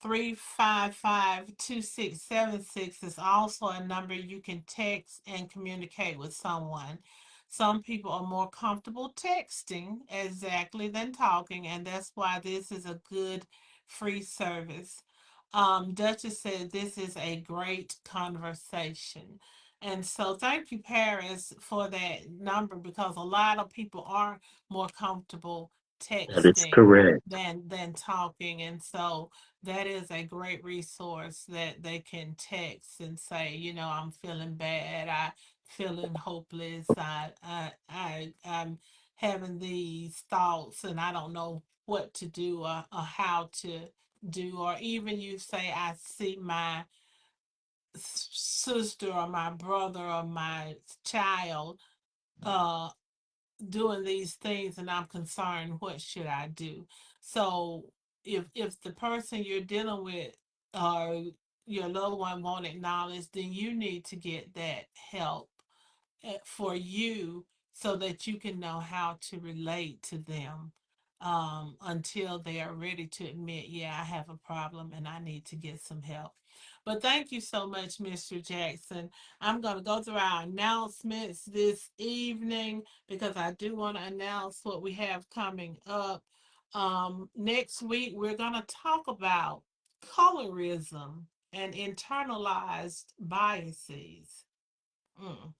355 2676 is also a number you can text and communicate with someone. Some people are more comfortable texting exactly than talking, and that's why this is a good free service. Duchess said this is a great conversation. And so thank you, Paris, for that number because a lot of people are more comfortable that is texting correct. than talking. And so that is a great resource that they can text and say, I'm feeling bad, I feeling hopeless, I'm having these thoughts and I don't know what to do, or how to do. Or even you say, I see my sister or my brother or my child uh doing these things and I'm concerned, what should I do? So if the person you're dealing with or your loved one won't acknowledge, then you need to get that help for you so that you can know how to relate to them until they are ready to admit, yeah, I have a problem and I need to get some help. But thank you so much, Mr. Jackson. I'm going to go through our announcements this evening because I do want to announce what we have coming up. Next week, we're going to talk about colorism and internalized biases. Mm.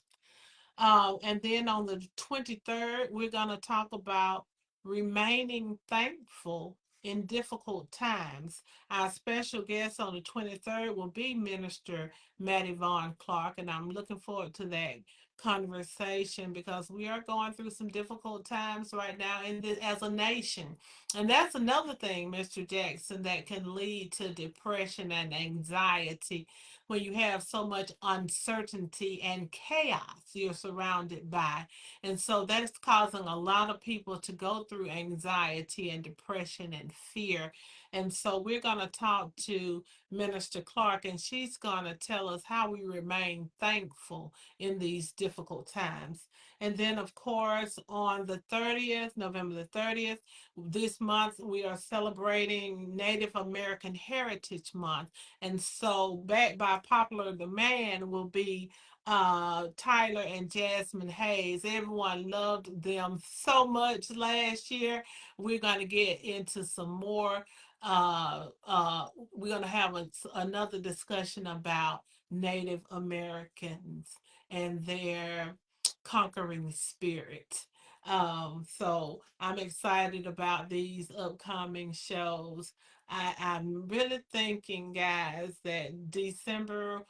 And then on the 23rd, we're going to talk about remaining thankful in difficult times. Our special guest on the 23rd will be Minister Maddie Vaughn Clark, and I'm looking forward to that conversation because we are going through some difficult times right now in this as a nation. And that's another thing, Mr. Jackson, that can lead to depression and anxiety when you have so much uncertainty and chaos you're surrounded by. And so that's causing a lot of people to go through anxiety and depression and fear. And so we're going to talk to Minister Clark, and she's going to tell us how we remain thankful in these difficult times. And then, of course, on the 30th, November the 30th, this month, we are celebrating Native American Heritage Month. And so, back by popular demand, will be Tyler and Jasmine Hayes. Everyone loved them so much last year. We're going to get into some more. We're going to have another discussion about Native Americans and their conquering spirit. So I'm excited about these upcoming shows. I'm really thinking, guys, that December,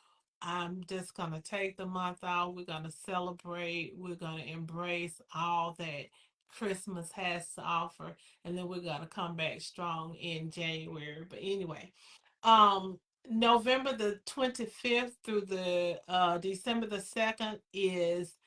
I'm just going to take the month off. We're going to celebrate. We're going to embrace all that Christmas has to offer. And then we're going to come back strong in January. But anyway, um, November the 25th through the December the 2nd is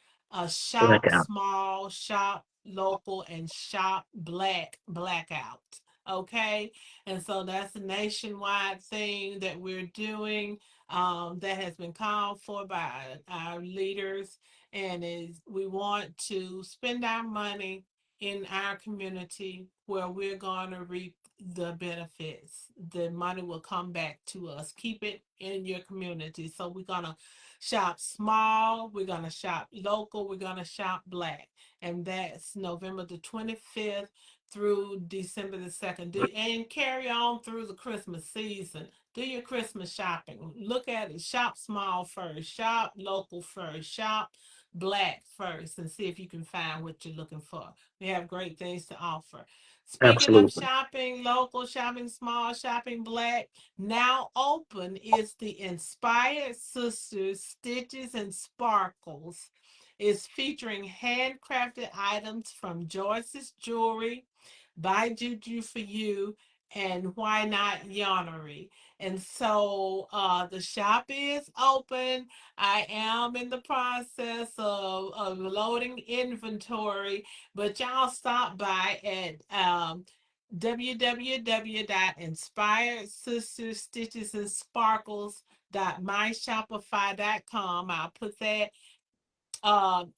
shop Blackout. small, shop local, and shop blackout. Okay. And so that's a nationwide thing that we're doing that has been called for by our leaders. And is we want to spend our money in our community where we're going to reap the benefits. The money will come back to us. Keep it in your community. So we're going to shop small, we're going to shop local, we're going to shop black. And that's November the 25th through December the 2nd. And carry on through the Christmas season. Do your Christmas shopping. Look at it. Shop small first, shop local first, shop black first, and see if you can find what you're looking for. We have great things to offer. Speaking of Absolutely. shopping local, shopping small, shopping black, now open is the Inspired Sisters Stitches and Sparkles. It's featuring handcrafted items from Joyce's Jewelry, Buy Juju for You, and Why Not Yarnery. And so the shop is open. I am in the process of loading inventory, but y'all stop by at www.inspiredsistersstitchesandsparkles.myshopify.com. I'll put that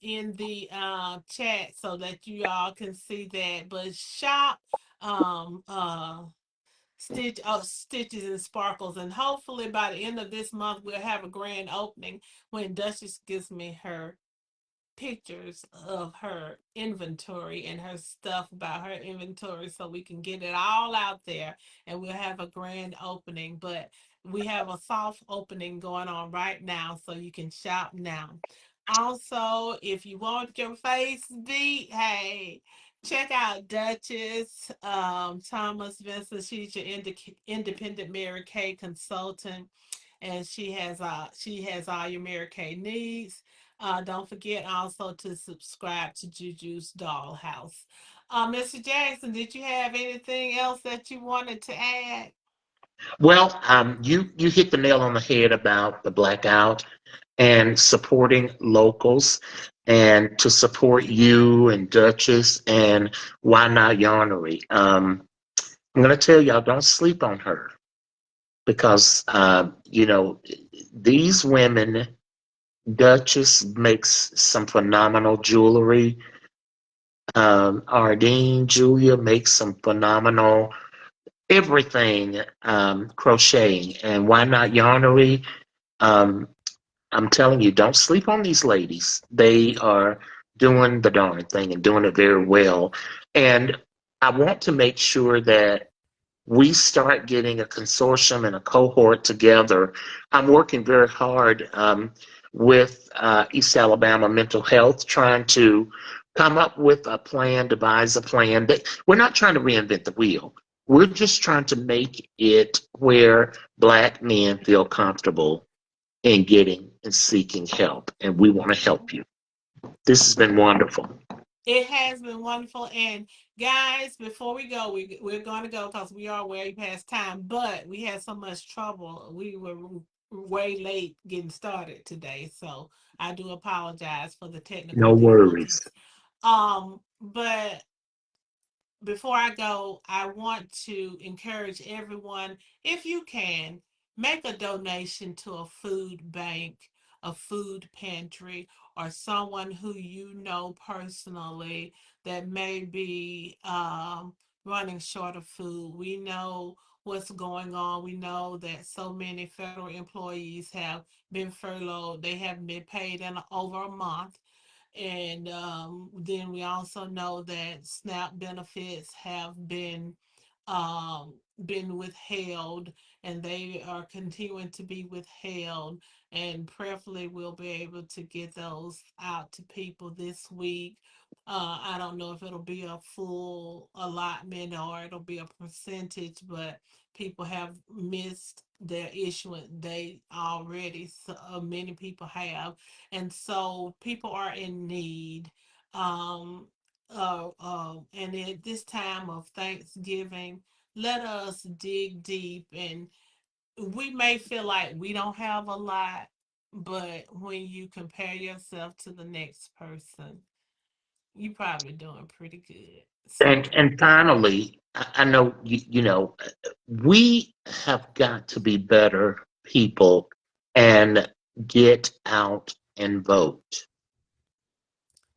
in the chat so that you all can see that. But shop um uh stitches and sparkles, and hopefully by the end of this month we'll have a grand opening when Duchess gives me her pictures of her inventory and her stuff about her inventory so we can get it all out there and we'll have a grand opening. But we have a soft opening going on right now so you can shop now. Also, if you want your face beat, hey, check out Duchess Thomas Vincent. She's your independent Mary Kay consultant, and she has all your Mary Kay needs. Don't forget also to subscribe to Juju's Dollhouse. Mr. Jackson, did you have anything else that you wanted to add? Well, you hit the nail on the head about the blackout and supporting locals, and to support you and Duchess and Why Not Yarnery. I'm going to tell y'all, don't sleep on her because these women. Duchess makes some phenomenal jewelry. Ardeen, Julia makes some phenomenal everything, crocheting. And Why Not Yarnery? Um, I'm telling you, don't sleep on these ladies. They are doing the darn thing and doing it very well. And I want to make sure that we start getting a consortium and a cohort together. I'm working very hard with East Alabama Mental Health, trying to come up with a plan, devise a plan. We're not trying to reinvent the wheel. We're just trying to make it where Black men feel comfortable in getting and seeking help, and we want to help you. This has been wonderful. It has been wonderful. And guys, before we go, we're going to go because we are way past time, but we had so much trouble. We were way late getting started today. So I do apologize for the technical No worries. difficulties. But before I go, I want to encourage everyone, if you can, make a donation to a food bank, a food pantry, or someone who you know personally that may be running short of food. We know what's going on. We know that so many federal employees have been furloughed. They haven't been paid in over a month. And then we also know that SNAP benefits have been withheld, and they are continuing to be withheld. And prayerfully, we'll be able to get those out to people this week. I don't know if it'll be a full allotment or it'll be a percentage, but people have missed their issuance date already. So many people have, and so people are in need. Um, and at this time of Thanksgiving, let us dig deep. And we may feel like we don't have a lot, but when you compare yourself to the next person, you probably doing pretty good. And So, and finally, I know we have got to be better people and get out and vote.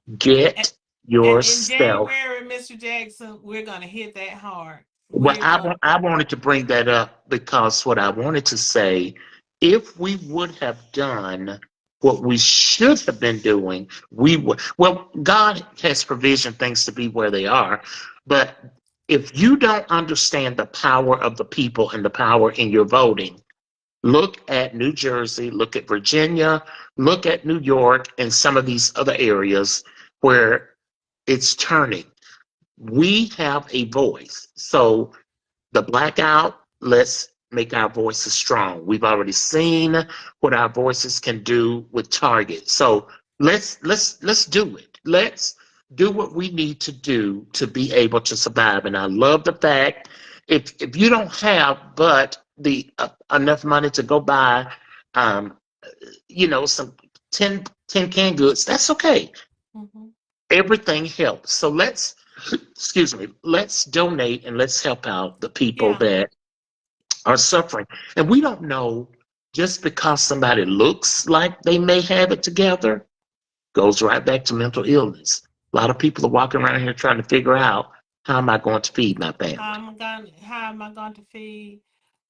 and, Get and in yourself. January, Mr. Jackson, we're gonna hit that hard. Well, We're going. I wanted to bring that up because what I wanted to say, if we would have done what we should have been doing, we would. Well, God has provision things to be where they are, but if you don't understand the power of the people and the power in your voting, look at New Jersey, look at Virginia, look at New York, and some of these other areas where it's turning. We have a voice. So the blackout, let's make our voices strong. We've already seen what our voices can do with Target. So let's do it. Let's do what we need to do to be able to survive. And I love the fact if you don't have but the enough money to go buy um some 10 canned goods, that's okay. Mhm. Everything helps. So let's excuse me, let's donate and let's help out the people Yeah. that are suffering. And we don't know, just because somebody looks like they may have it together, goes right back to mental illness. A lot of people are walking around here trying to figure out, how am I going to feed my family? How am I going to feed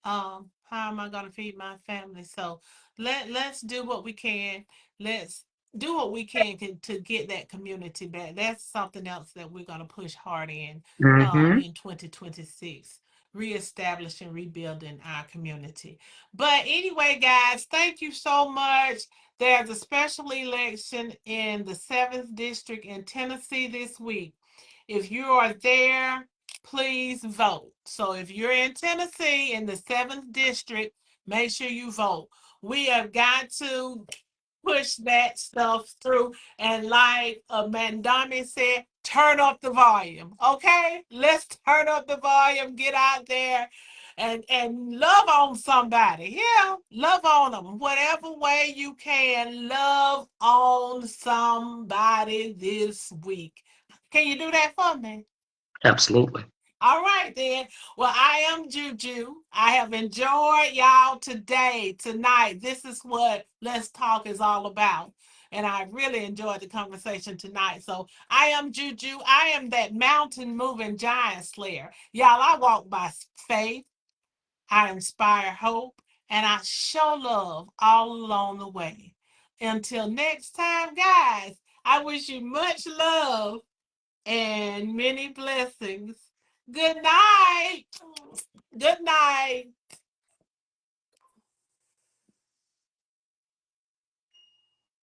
how am I going to feed my family? So let's do what we can. Let's do what we to get that community back. That's something else that we're going to push hard Mm-hmm. in 2026, reestablishing, rebuilding our community. But anyway, guys, thank you so much. There's a special election in the 7th district in Tennessee this week. If you are there, please vote. So if you're in Tennessee in the 7th district, make sure you vote. We have got to push that stuff through. And like Mandami said, turn up the volume. Okay? Let's turn up the volume, get out there and love on somebody. Yeah, love on them. Whatever way you can, love on somebody this week. Can you do that for me? Absolutely. All right, then. Well, I am Juju. I have enjoyed y'all today, tonight. This is what Let's Talk is all about. And I really enjoyed the conversation tonight. So I am Juju. I am that mountain moving giant slayer. Y'all, I walk by faith, I inspire hope, and I show love all along the way. Until next time, guys, I wish you much love and many blessings. Good night. Good night.